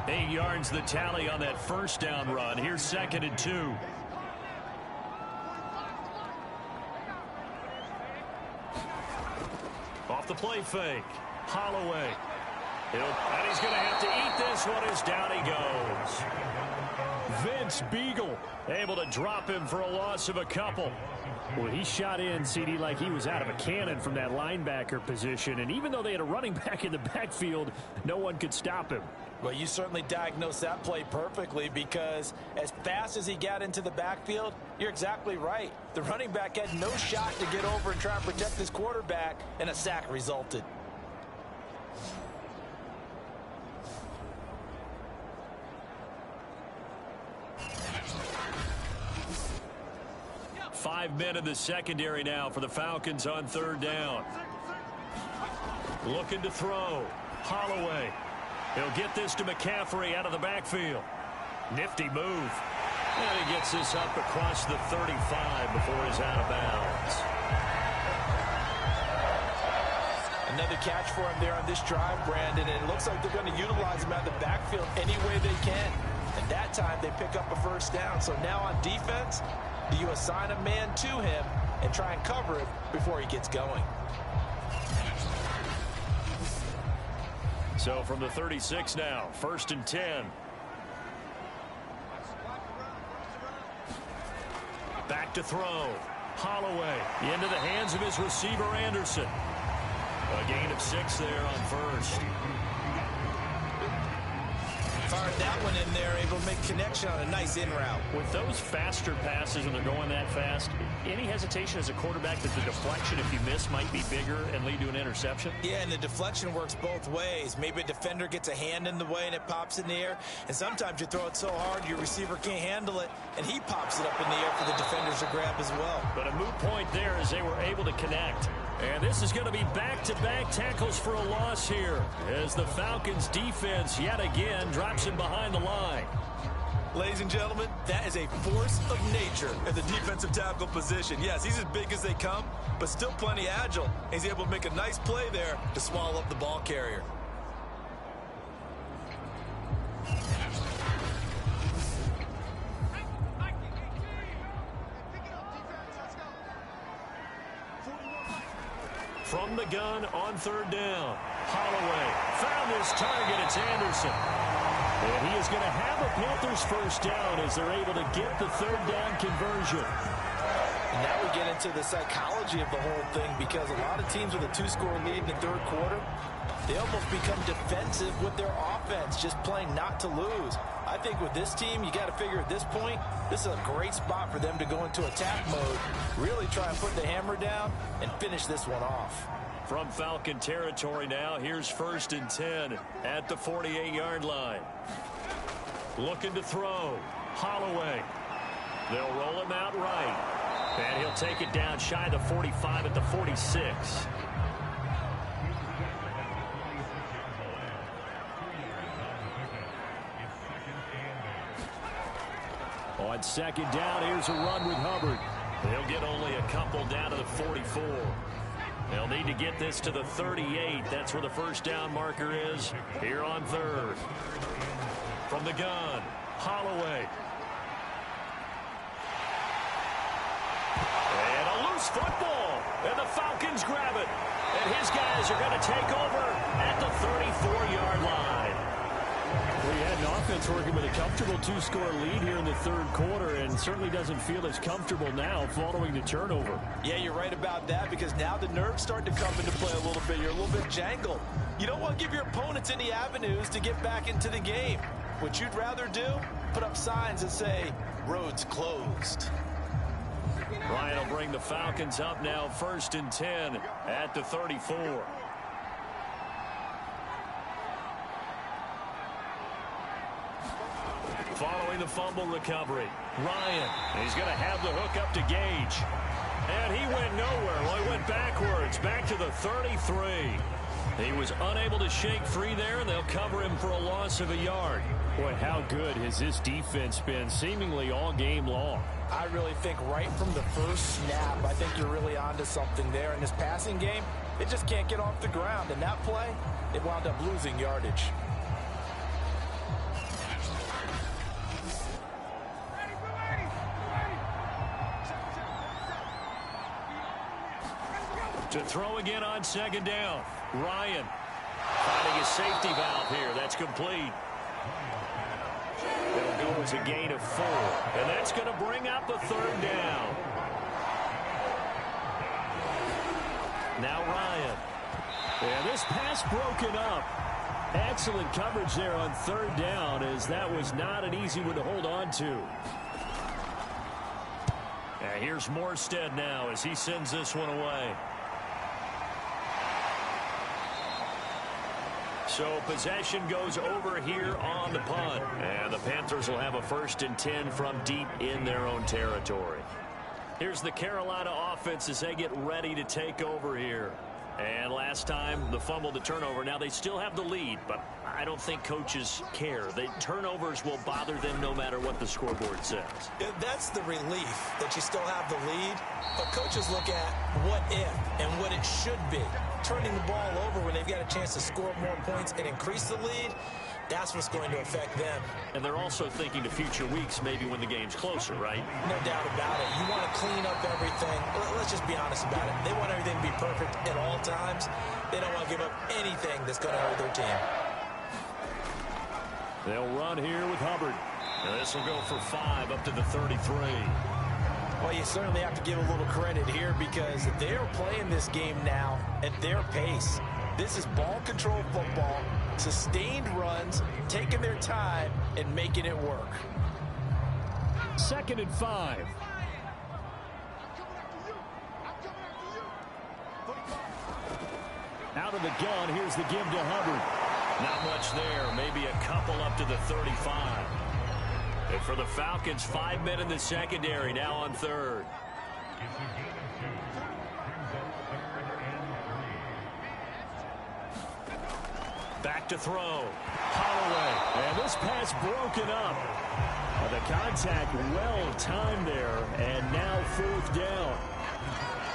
8 yards the tally on that first down run. Here's 2nd and 2. Off the play fake. Holloway. And he's going to have to eat this one as down he goes. Vince Beagle able to drop him for a loss of a couple. Well, he shot in, CD, like he was out of a cannon from that linebacker position. And even though they had a running back in the backfield, no one could stop him. Well, you certainly diagnosed that play perfectly, because as fast as he got into the backfield, you're exactly right. The running back had no shot to get over and try and protect his quarterback, and a sack resulted. 5 men in the secondary now for the Falcons on 3rd down. Looking to throw. Holloway. He'll get this to McCaffrey out of the backfield. Nifty move. And he gets this up across the 35 before he's out of bounds. Another catch for him there on this drive, Brandon, and it looks like they're going to utilize him out of the backfield any way they can. And that time they pick up a first down. So now on defense, do you assign a man to him and try and cover it before he gets going? So from the 36 now, 1st and 10. Back to throw. Holloway into the hands of his receiver, Anderson. A gain of 6 there on 1st. Fired that one in there, able to make connection on a nice in route. With those faster passes and they're going that fast, any hesitation as a quarterback that the deflection, if you miss, might be bigger and lead to an interception? Yeah, and the deflection works both ways. Maybe a defender gets a hand in the way and it pops in the air, and sometimes you throw it so hard your receiver can't handle it, and he pops it up in the air for the defenders to grab as well. But a moot point there as they were able to connect. And this is going to be back-to-back tackles for a loss here, as the Falcons defense yet again drops him behind the line. Ladies and gentlemen, that is a force of nature in the defensive tackle position. Yes, he's as big as they come, but still plenty agile. He's able to make a nice play there to swallow up the ball carrier. From the gun on 3rd down. Holloway found his target. It's Anderson. And he is going to have a Panthers first down as they're able to get the 3rd down conversion. And now we get into the psychology of the whole thing, because a lot of teams with a 2-score lead in the 3rd quarter, they almost become defensive with their offense, just playing not to lose. I think with this team, you got to figure at this point, this is a great spot for them to go into attack mode, really try and put the hammer down and finish this one off. From Falcon territory now, here's 1st and 10 at the 48-yard line. Looking to throw. Holloway. They'll roll him out right. And he'll take it down shy of the 45 at the 46. On 2nd down, here's a run with Hubbard. They'll get only a couple down to the 44. They'll need to get this to the 38. That's where the first down marker is here on 3rd. From the gun, Holloway. And a loose football. And the Falcons grab it. And his guys are going to take over at the 34-yard line. Well, he had an offense working with a comfortable 2-score lead here in the 3rd quarter, and certainly doesn't feel as comfortable now following the turnover. Yeah, you're right about that, because now the nerves start to come into play a little bit. You're a little bit jangled. You don't want to give your opponents any avenues to get back into the game. What you'd rather do, put up signs that say, roads closed. Ryan will bring the Falcons up now, 1st and 10 at the 34. Following the fumble recovery, Ryan, he's going to have the hook up to Gage. And he went nowhere. Well, he went backwards, back to the 33. He was unable to shake free there, and they'll cover him for a loss of a yard. Boy, how good has this defense been seemingly all game long? I really think right from the first snap, I think you're really onto something there. In this passing game, it just can't get off the ground. And that play, it wound up losing yardage. To throw again on second down. Ryan finding a safety valve here. That's complete. It'll go as a gain of 4. And that's going to bring up a third down. Now Ryan. And this pass broken up. Excellent coverage there on third down, as that was not an easy one to hold on to. And here's Morstead now as he sends this one away. So possession goes over here on the punt. And the Panthers will have a 1st and 10 from deep in their own territory. Here's the Carolina offense as they get ready to take over here. And last time, the fumble, the turnover. Now they still have the lead, but I don't think coaches care. The turnovers will bother them no matter what the scoreboard says. That's the relief that you still have the lead. But coaches look at what if and what it should be. Turning the ball over when they've got a chance to score more points and increase the lead, that's what's going to affect them. And they're also thinking to future weeks, maybe when the game's closer, right? No doubt about it. You want to clean up everything. Let's just be honest about it. They want everything to be perfect at all times. They don't want to give up anything that's going to hurt their team. They'll run here with Hubbard. Now this will go for 5 up to the 33. Well, you certainly have to give a little credit here because they're playing this game now at their pace. This is ball control football, sustained runs, taking their time, and making it work. 2nd and 5. Out of the gun, here's the give to Hubbard. Not much there, maybe a couple up to the 35. And for the Falcons, 5 men in the secondary, now on 3rd. Back to throw. Holloway. And this pass broken up. The contact well timed there, and now 4th down.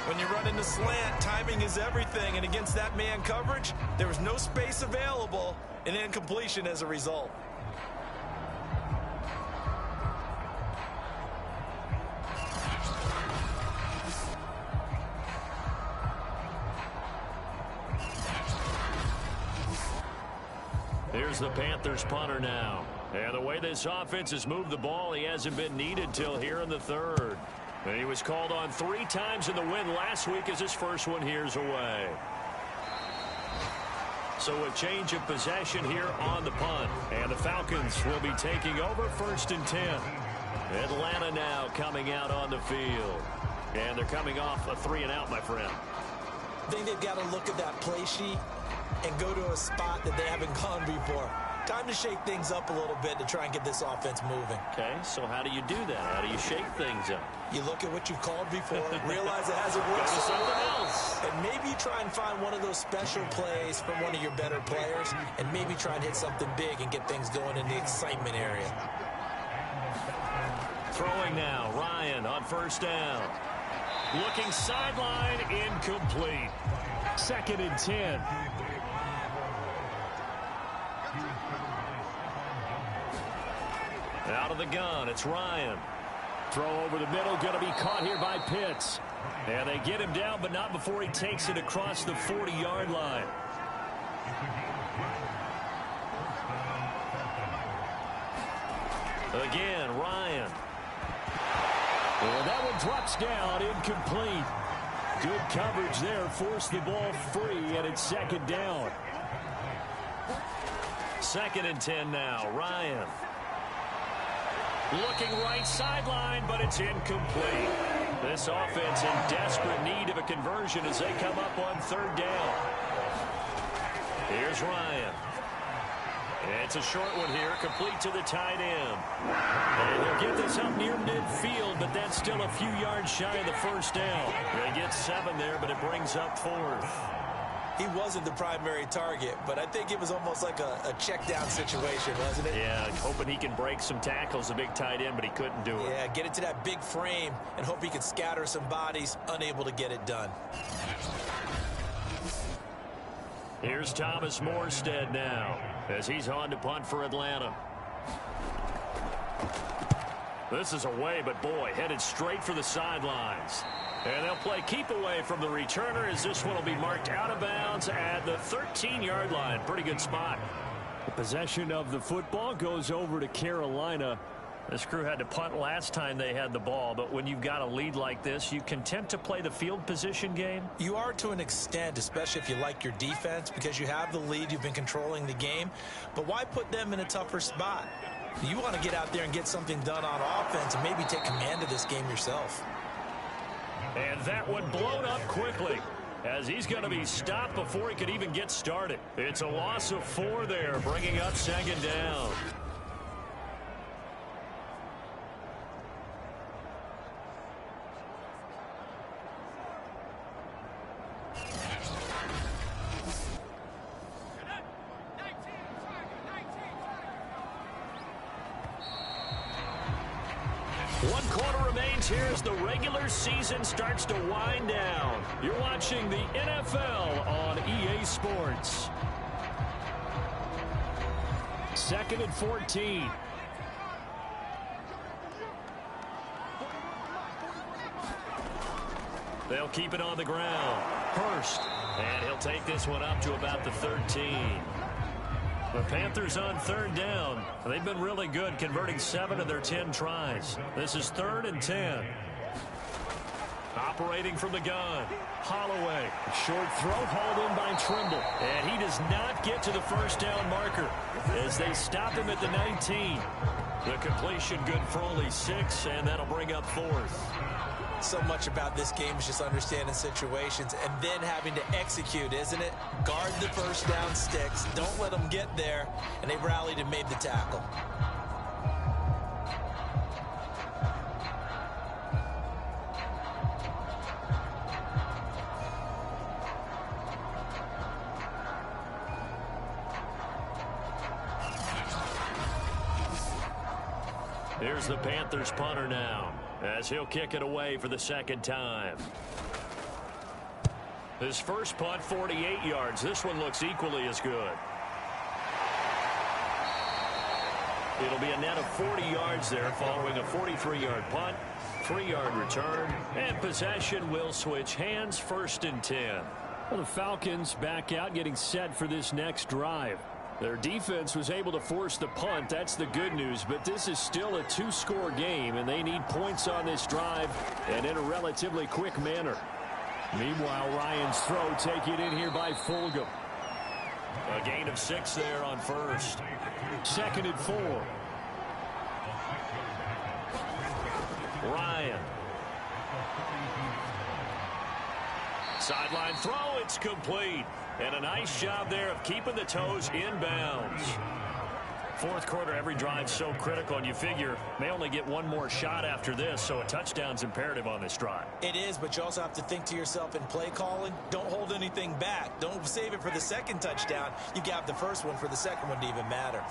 When you run into slant, timing is everything, and against that man coverage, there was no space available, and incompletion as a result. Here's the Panthers punter now. And the way this offense has moved the ball, he hasn't been needed till here in the 3rd. And he was called on 3 times in the win last week as his first one here's away. So a change of possession here on the punt. And the Falcons will be taking over 1st and 10. Atlanta now coming out on the field. And they're coming off a 3-and-out, my friend. I think they've got to look at that play sheet and go to a spot that they haven't gone before. Time to shake things up a little bit to try and get this offense moving. Okay, so how do you do that? How do you shake things up? You look at what you've called before, realize it hasn't worked so well, and maybe try and find one of those special plays from one of your better players, and maybe try and hit something big and get things going in the excitement area. Throwing now, Ryan on 1st down. Looking sideline, incomplete. 2nd and 10. Out of the gun, it's Ryan. Throw over the middle, going to be caught here by Pitts. And they get him down, but not before he takes it across the 40-yard line. Again, Ryan. And that one drops down, incomplete. Good coverage there, forced the ball free, and it's 2nd down. 2nd and 10 now, Ryan. Looking right sideline, but it's incomplete. This offense in desperate need of a conversion as they come up on 3rd down. Here's Ryan. It's a short one here, complete to the tight end. And they'll get this up near midfield, but that's still a few yards shy of the 1st down. They get 7 there, but it brings up 4th. he wasn't the primary target, but I think it was almost like a check down situation, wasn't it? Yeah, hoping he can break some tackles, a big tight end, but he couldn't do it. Yeah, get it to that big frame and hope he can scatter some bodies, unable to get it done. Here's Thomas Morstead now as he's on to punt for Atlanta. This is away, but boy, headed straight for the sidelines. And they'll play keep away from the returner as this one will be marked out of bounds at the 13-yard line. Pretty good spot. The possession of the football goes over to Carolina. This crew had to punt last time they had the ball, but when you've got a lead like this, you content to play the field position game? You are to an extent, especially if you like your defense, because you have the lead, you've been controlling the game. But why put them in a tougher spot? You want to get out there and get something done on offense and maybe take command of this game yourself. And that one blown up quickly as he's going to be stopped before he could even get started. It's a loss of 4 there, bringing up second down. One quarter remains here as the regular season starts to wind down. You're watching the NFL on EA Sports. 2nd and 14. They'll keep it on the ground. Hurst. And he'll take this one up to about the 13. The Panthers on 3rd down. They've been really good, converting 7 of their 10 tries. This is 3rd and 10. Operating from the gun. Holloway. Short throw hauled in by Trimble. And he does not get to the first down marker as they stop him at the 19. The completion good for only 6, and that'll bring up 4th. So much about this game is just understanding situations and then having to execute, isn't it? Guard the first down sticks. Don't let them get there. And they rallied and made the tackle. Here's the Panthers punter now, as he'll kick it away for the 2nd time. His first punt, 48 yards. This one looks equally as good. It'll be a net of 40 yards there following a 43-yard punt, 3-yard return, and possession will switch hands, 1st and 10. Well, the Falcons back out, getting set for this next drive. Their defense was able to force the punt. That's the good news. But this is still a 2-score game, and they need points on this drive and in a relatively quick manner. Meanwhile, Ryan's throw taken in here by Fulgham. A gain of 6 there on 1st. 2nd and 4. Ryan. Sideline throw, it's complete. And a nice job there of keeping the toes inbounds. 4th quarter, every drive's so critical, and you figure may only get one more shot after this, so a touchdown's imperative on this drive. It is, but you also have to think to yourself in play calling, don't hold anything back. Don't save it for the 2nd touchdown. You got the first one for the 2nd one to even matter.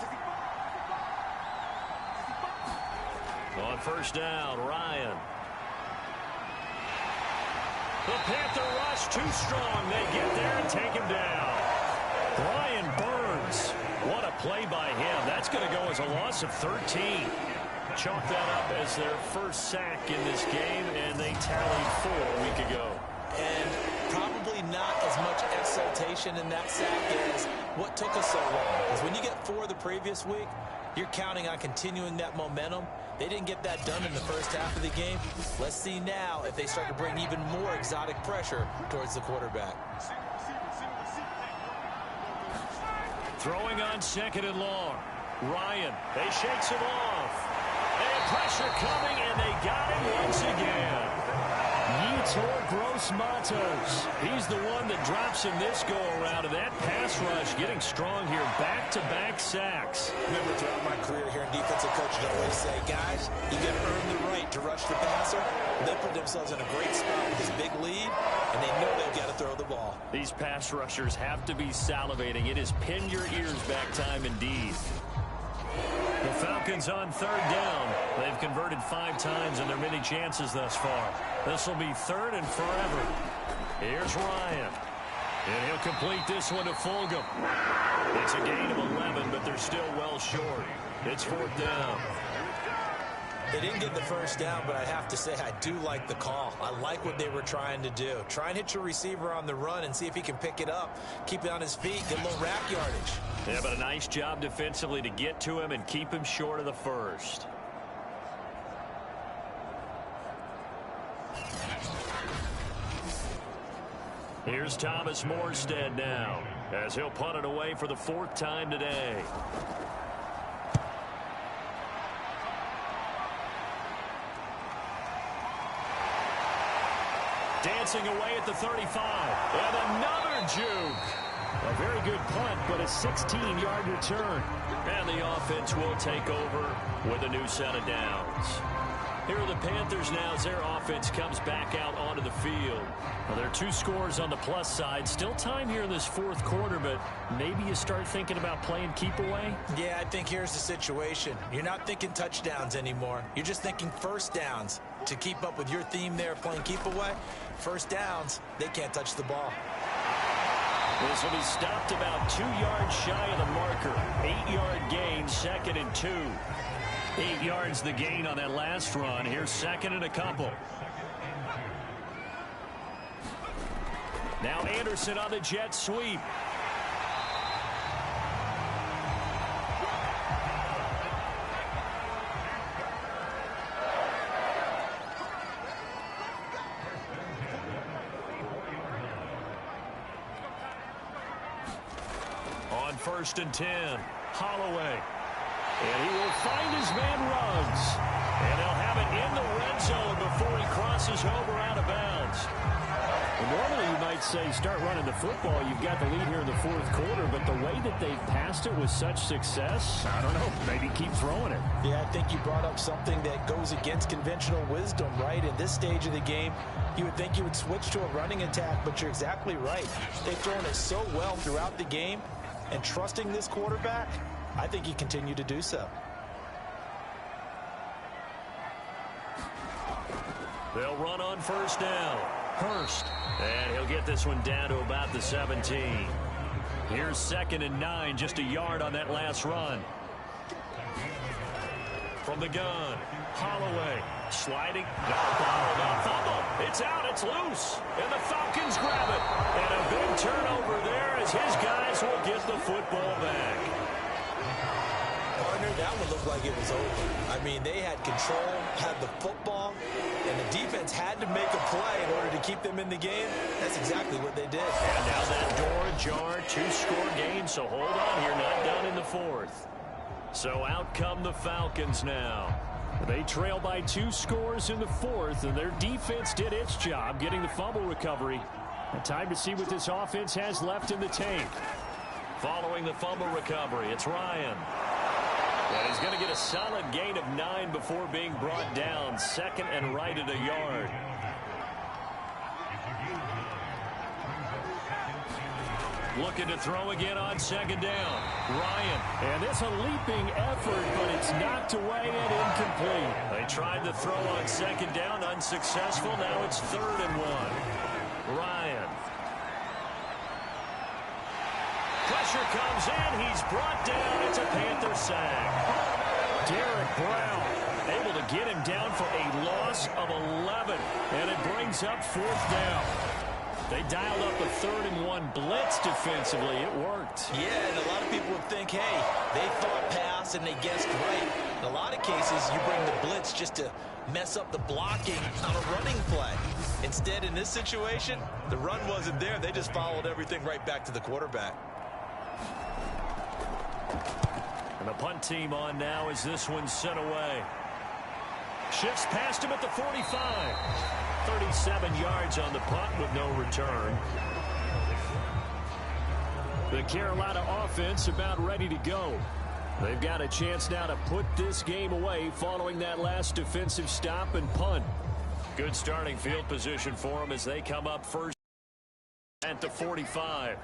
On 1st down, Ryan. The Panther rush too strong. They get there and take him down. Brian Burns. What a play by him. That's going to go as a loss of 13. Chalk that up as their first sack in this game, and they tallied 4 a week ago. And probably not as much exultation in that sack as what took us so long. Because when you get 4 the previous week, you're counting on continuing that momentum. They didn't get that done in the first half of the game. Let's see now if they start to bring even more exotic pressure towards the quarterback. Throwing on 2nd and long. Ryan, they shakes him off. And pressure coming, and they got him once again. Yeets Matos. He's the one that drops him this go-around, and that pass rush getting strong here. Back-to-back sacks. Remember, throughout my career here in defensive coaching, I always say, guys, you got to earn the right to rush the passer. They put themselves in a great spot with this big lead, and they know they've got to throw the ball. These pass rushers have to be salivating. It is pin your ears back time indeed. The Falcons on third down. They've converted 5 times in their many chances thus far. This will be third and forever. Here's Ryan. And he'll complete this one to Fulgham. It's a gain of 11, but they're still well short. It's fourth down. They didn't get the first down, but I have to say I do like the call. I like what they were trying to do. Try and hit your receiver on the run and see if he can pick it up. Keep it on his feet. Get a little rack yardage. Yeah, but a nice job defensively to get to him and keep him short of the first. Here's Thomas Morstead now, as he'll punt it away for the 4th time today. Dancing away at the 35. And another juke. A very good punt, but a 16-yard return. And the offense will take over with a new set of downs. Here are the Panthers now as their offense comes back out onto the field. Well, there are 2 scores on the plus side. Still time here in this 4th quarter, but maybe you start thinking about playing keep away? Yeah, I think here's the situation. You're not thinking touchdowns anymore. You're just thinking first downs. To keep up with your theme there, playing keep away, first downs, they can't touch the ball. This will be stopped about 2 yards shy of the marker. 8-yard gain, 2nd and 2. 8 yards the gain on that last run. Here's 2nd and a couple. Now Anderson on the jet sweep. On 1st and 10, Holloway. And he will find his man Ruggs. And they'll have it in the red zone before he crosses over out of bounds. Well, normally you might say start running the football. You've got the lead here in the 4th quarter, but the way that they've passed it with such success, I don't know, maybe keep throwing it. Yeah, I think you brought up something that goes against conventional wisdom, right? In this stage of the game, you would think you would switch to a running attack, but you're exactly right. They've thrown it so well throughout the game, and trusting this quarterback, I think he continued to do so. They'll run on 1st down. Hurst. And he'll get this one down to about the 17. Here's 2nd and 9, just a yard on that last run. From the gun, Holloway sliding. Fumble. It's out. It's loose. And the Falcons grab it. And a big turnover there as his guys will get the football back. Partner, that one looked like it was over. I mean, they had control, had the football, and the defense had to make a play in order to keep them in the game. That's exactly what they did. And now that door ajar, 2-score game, so hold on here, not done in the 4th. So out come the Falcons now. They trail by 2 scores in the 4th, and their defense did its job getting the fumble recovery. And time to see what this offense has left in the tank. Following the fumble recovery, it's Ryan. And he's going to get a solid gain of 9 before being brought down. 2nd and right at a yard. Looking to throw again on 2nd down. Ryan. And it's a leaping effort, but it's knocked away and incomplete. They tried to throw on 2nd down, unsuccessful. Now it's 3rd and 1. Ryan. Pressure comes in. He's brought down. It's a Panther sack. Derek Brown able to get him down for a loss of 11. And it brings up 4th down. They dialed up a 3rd and 1 blitz defensively. It worked. Yeah, and a lot of people would think, hey, they thought pass and they guessed right. In a lot of cases, you bring the blitz just to mess up the blocking on a running play. Instead, in this situation, the run wasn't there. They just followed everything right back to the quarterback. And the punt team on now as this one's sent away. Shifts past him at the 45. 37 yards on the punt with no return. The Carolina offense about ready to go. They've got a chance now to put this game away following that last defensive stop and punt. Good starting field position for them as they come up first at the 45.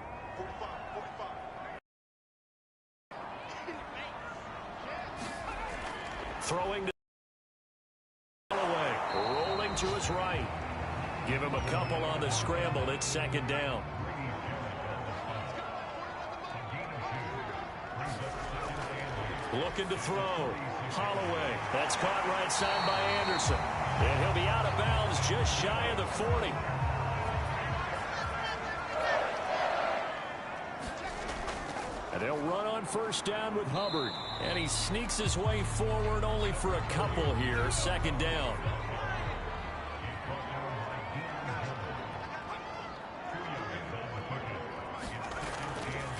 Throwing to Holloway, rolling to his right. Give him a couple on the scramble. It's second down. Looking to throw. Holloway. That's caught right side by Anderson. And he'll be out of bounds just shy of the 40. And they'll run on first down with Hubbard. And he sneaks his way forward only for a couple here. Second down.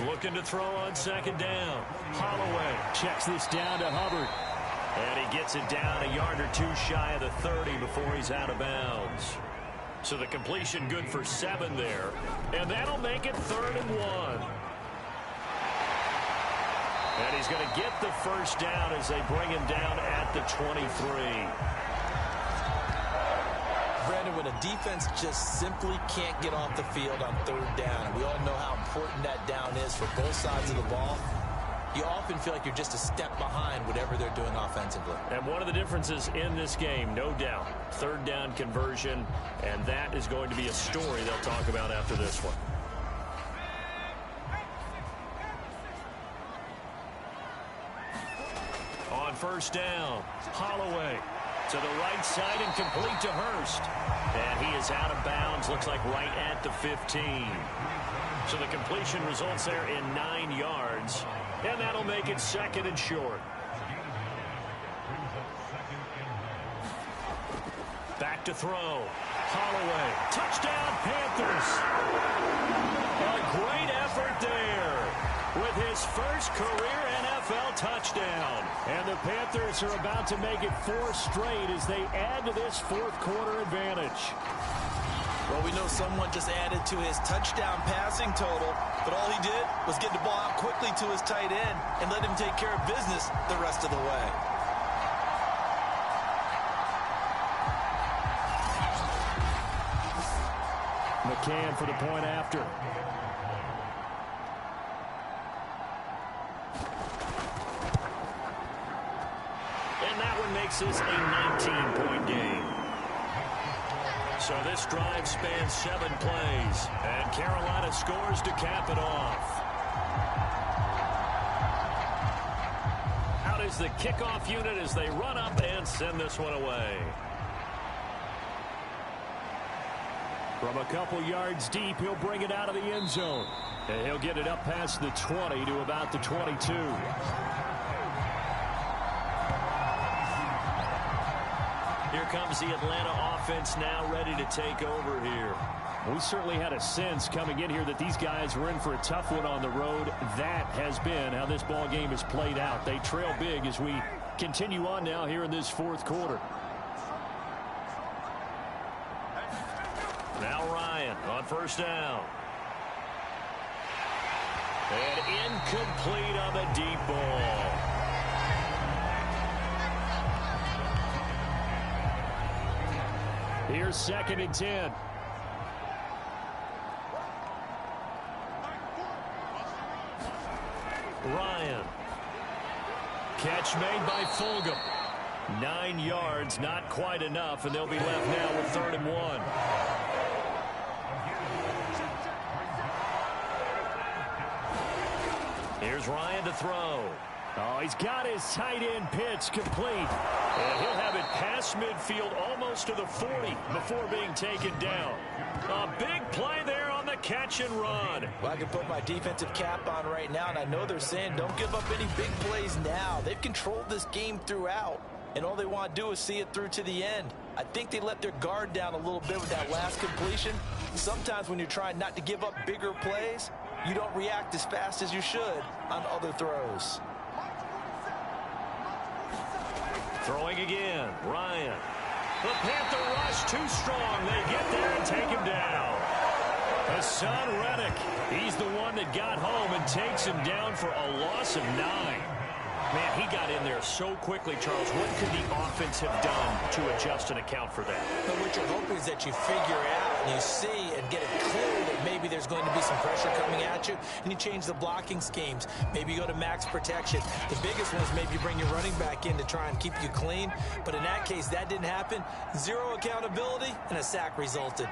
Looking to throw on second down. Holloway checks this down to Hubbard. And he gets it down a yard or two shy of the 30 before he's out of bounds. So the completion good for 7 there. And that'll make it 3rd and 1. And he's going to get the first down as they bring him down at the 23. Brandon, when a defense just simply can't get off the field on 3rd down, and we all know how important that down is for both sides of the ball, you often feel like you're just a step behind whatever they're doing offensively. And one of the differences in this game, no doubt, 3rd down conversion, and that is going to be a story they'll talk about after this one. On first down, Holloway to the right side and complete to Hurst. And he is out of bounds, looks like right at the 15. So the completion results there in 9 yards. And that'll make it 2nd and short. Back to throw. Holloway. Touchdown, Panthers. A great effort there with his first career NFL touchdown. And the Panthers are about to make it 4 straight as they add to this 4th quarter advantage. Well, we know someone just added to his touchdown passing total, but all he did was get the ball out quickly to his tight end and let him take care of business the rest of the way. McCann for the point after. And that one makes this a 19-point game. So this drive spans 7 plays, and Carolina scores to cap it off. Out is the kickoff unit as they run up and send this one away. From a couple yards deep, he'll bring it out of the end zone. And he'll get it up past the 20 to about the 22. Here comes the Atlanta offense now ready to take over here. We certainly had a sense coming in here that these guys were in for a tough one on the road. That has been how this ball game has played out. They trail big as we continue on now here in this 4th quarter. Now Ryan on first down. And incomplete on the deep ball. Here's 2nd and 10. Ryan. Catch made by Fulgham. 9 yards, not quite enough, and they'll be left now with 3rd and 1. Here's Ryan to throw. Oh, he's got his tight end pitch complete. And he'll have it past midfield almost to the 40 before being taken down. A big play there on the catch and run. Well, I can put my defensive cap on right now, and I know they're saying don't give up any big plays now. They've controlled this game throughout, and all they want to do is see it through to the end. I think they let their guard down a little bit with that last completion. Sometimes when you're trying not to give up bigger plays, you don't react as fast as you should on other throws. Throwing again, Ryan. The Panther rush too strong. They get there and take him down. Hassan Reddick, he's the one that got home and takes him down for a loss of 9. Man, he got in there so quickly, Charles. What could the offense have done to adjust and account for that? But what you're hoping is that you figure out and you see and get it clear that maybe there's going to be some pressure coming at you, and you change the blocking schemes. Maybe you go to max protection. The biggest one is maybe you bring your running back in to try and keep you clean. But in that case, that didn't happen. 0 accountability, and a sack resulted.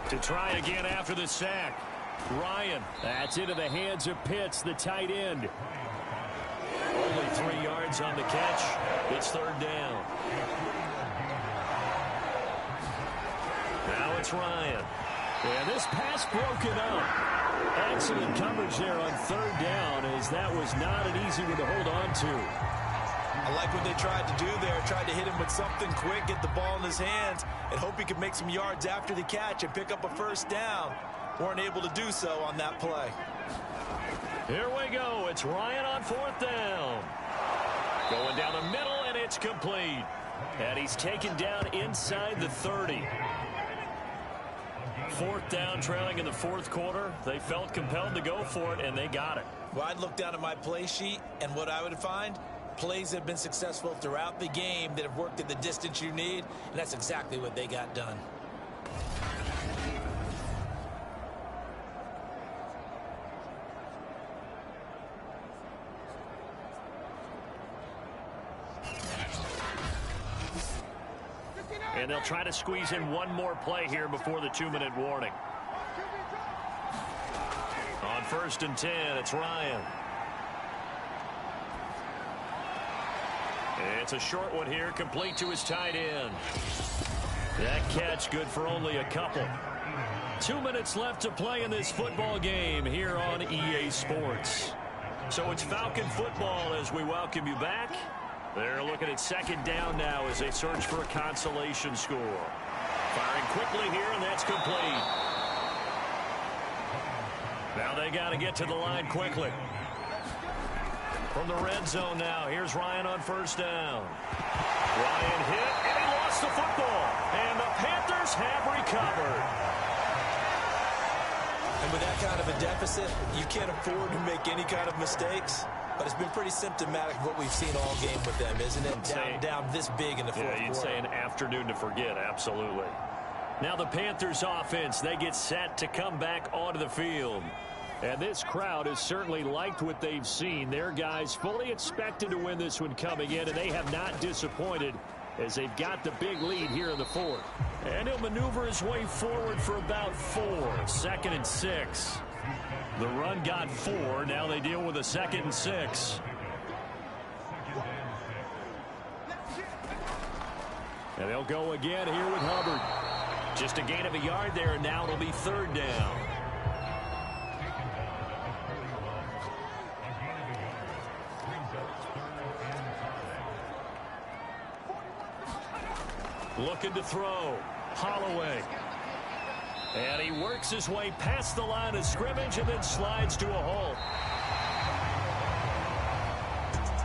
To try again after the sack. Ryan, that's into the hands of Pitts, the tight end. Only 3 yards on the catch. It's 3rd down. Now it's Ryan. And this pass broken up. Excellent coverage there on 3rd down, as that was not an easy one to hold on to. I like what they tried to do there. Tried to hit him with something quick, get the ball in his hands, and hope he could make some yards after the catch and pick up a 1st down. Weren't able to do so on that play. Here we go. It's Ryan on 4th down. Going down the middle, and it's complete. And he's taken down inside the 30. 4th down, trailing in the 4th quarter. They felt compelled to go for it, and they got it. Well, I'd look down at my play sheet, and what I would find, plays that have been successful throughout the game that have worked at the distance you need, and that's exactly what they got done. And they'll try to squeeze in one more play here before the 2-minute warning. On 1st and 10, it's Ryan. It's a short one here, complete to his tight end. That catch good for only a couple. 2 minutes left to play in this football game here on EA Sports. So it's Falcon football as we welcome you back. They're looking at 2nd down now as they search for a consolation score. Firing quickly here, and that's complete. Now they got to get to the line quickly. From the red zone now, here's Ryan on 1st down. Ryan hit, and he lost the football. And the Panthers have recovered. And with that kind of a deficit, you can't afford to make any kind of mistakes. But it's been pretty symptomatic of what we've seen all game with them, isn't it? Down this big in the 4th quarter. You'd say an afternoon to forget, absolutely. Now the Panthers offense, they get set to come back onto the field. And this crowd has certainly liked what they've seen. Their guys fully expected to win this one coming in, and they have not disappointed as they've got the big lead here in the 4th. And he'll maneuver his way forward for about 4. 2nd and 6. The run got 4. Now they deal with a 2nd and 6. And they'll go again here with Hubbard. Just a gain of a yard there, and now it'll be 3rd down. Looking to throw. Holloway. And he works his way past the line of scrimmage and then slides to a halt.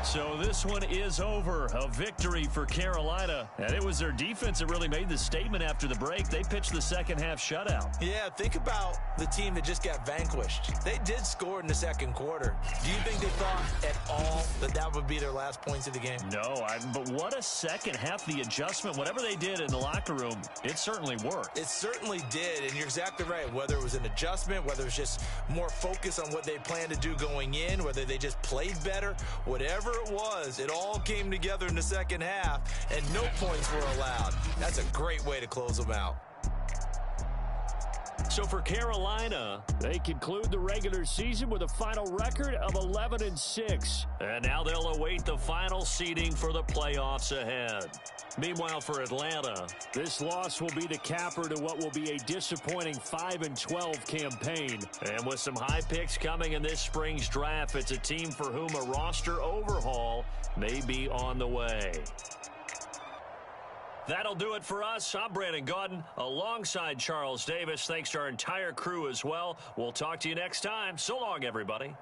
So this one is over. A victory for Carolina. And it was their defense that really made the statement after the break. They pitched the second-half shutout. Yeah, think about the team that just got vanquished. They did score in the 2nd quarter. Do you think they thought at all that that would be their last points of the game? No, but what a second half. The adjustment, whatever they did in the locker room, it certainly worked. It certainly did, and you're exactly right. Whether it was an adjustment, whether it was just more focus on what they planned to do going in, whether they just played better, whatever it was, it all came together in the 2nd half, and no points were allowed. That's a great way to close them out. So for Carolina, they conclude the regular season with a final record of 11-6. And now they'll await the final seeding for the playoffs ahead. Meanwhile, for Atlanta, this loss will be the capper to what will be a disappointing 5-12 campaign. And with some high picks coming in this spring's draft, it's a team for whom a roster overhaul may be on the way. That'll do it for us. I'm Brandon Gaudin alongside Charles Davis. Thanks to our entire crew as well. We'll talk to you next time. So long, everybody.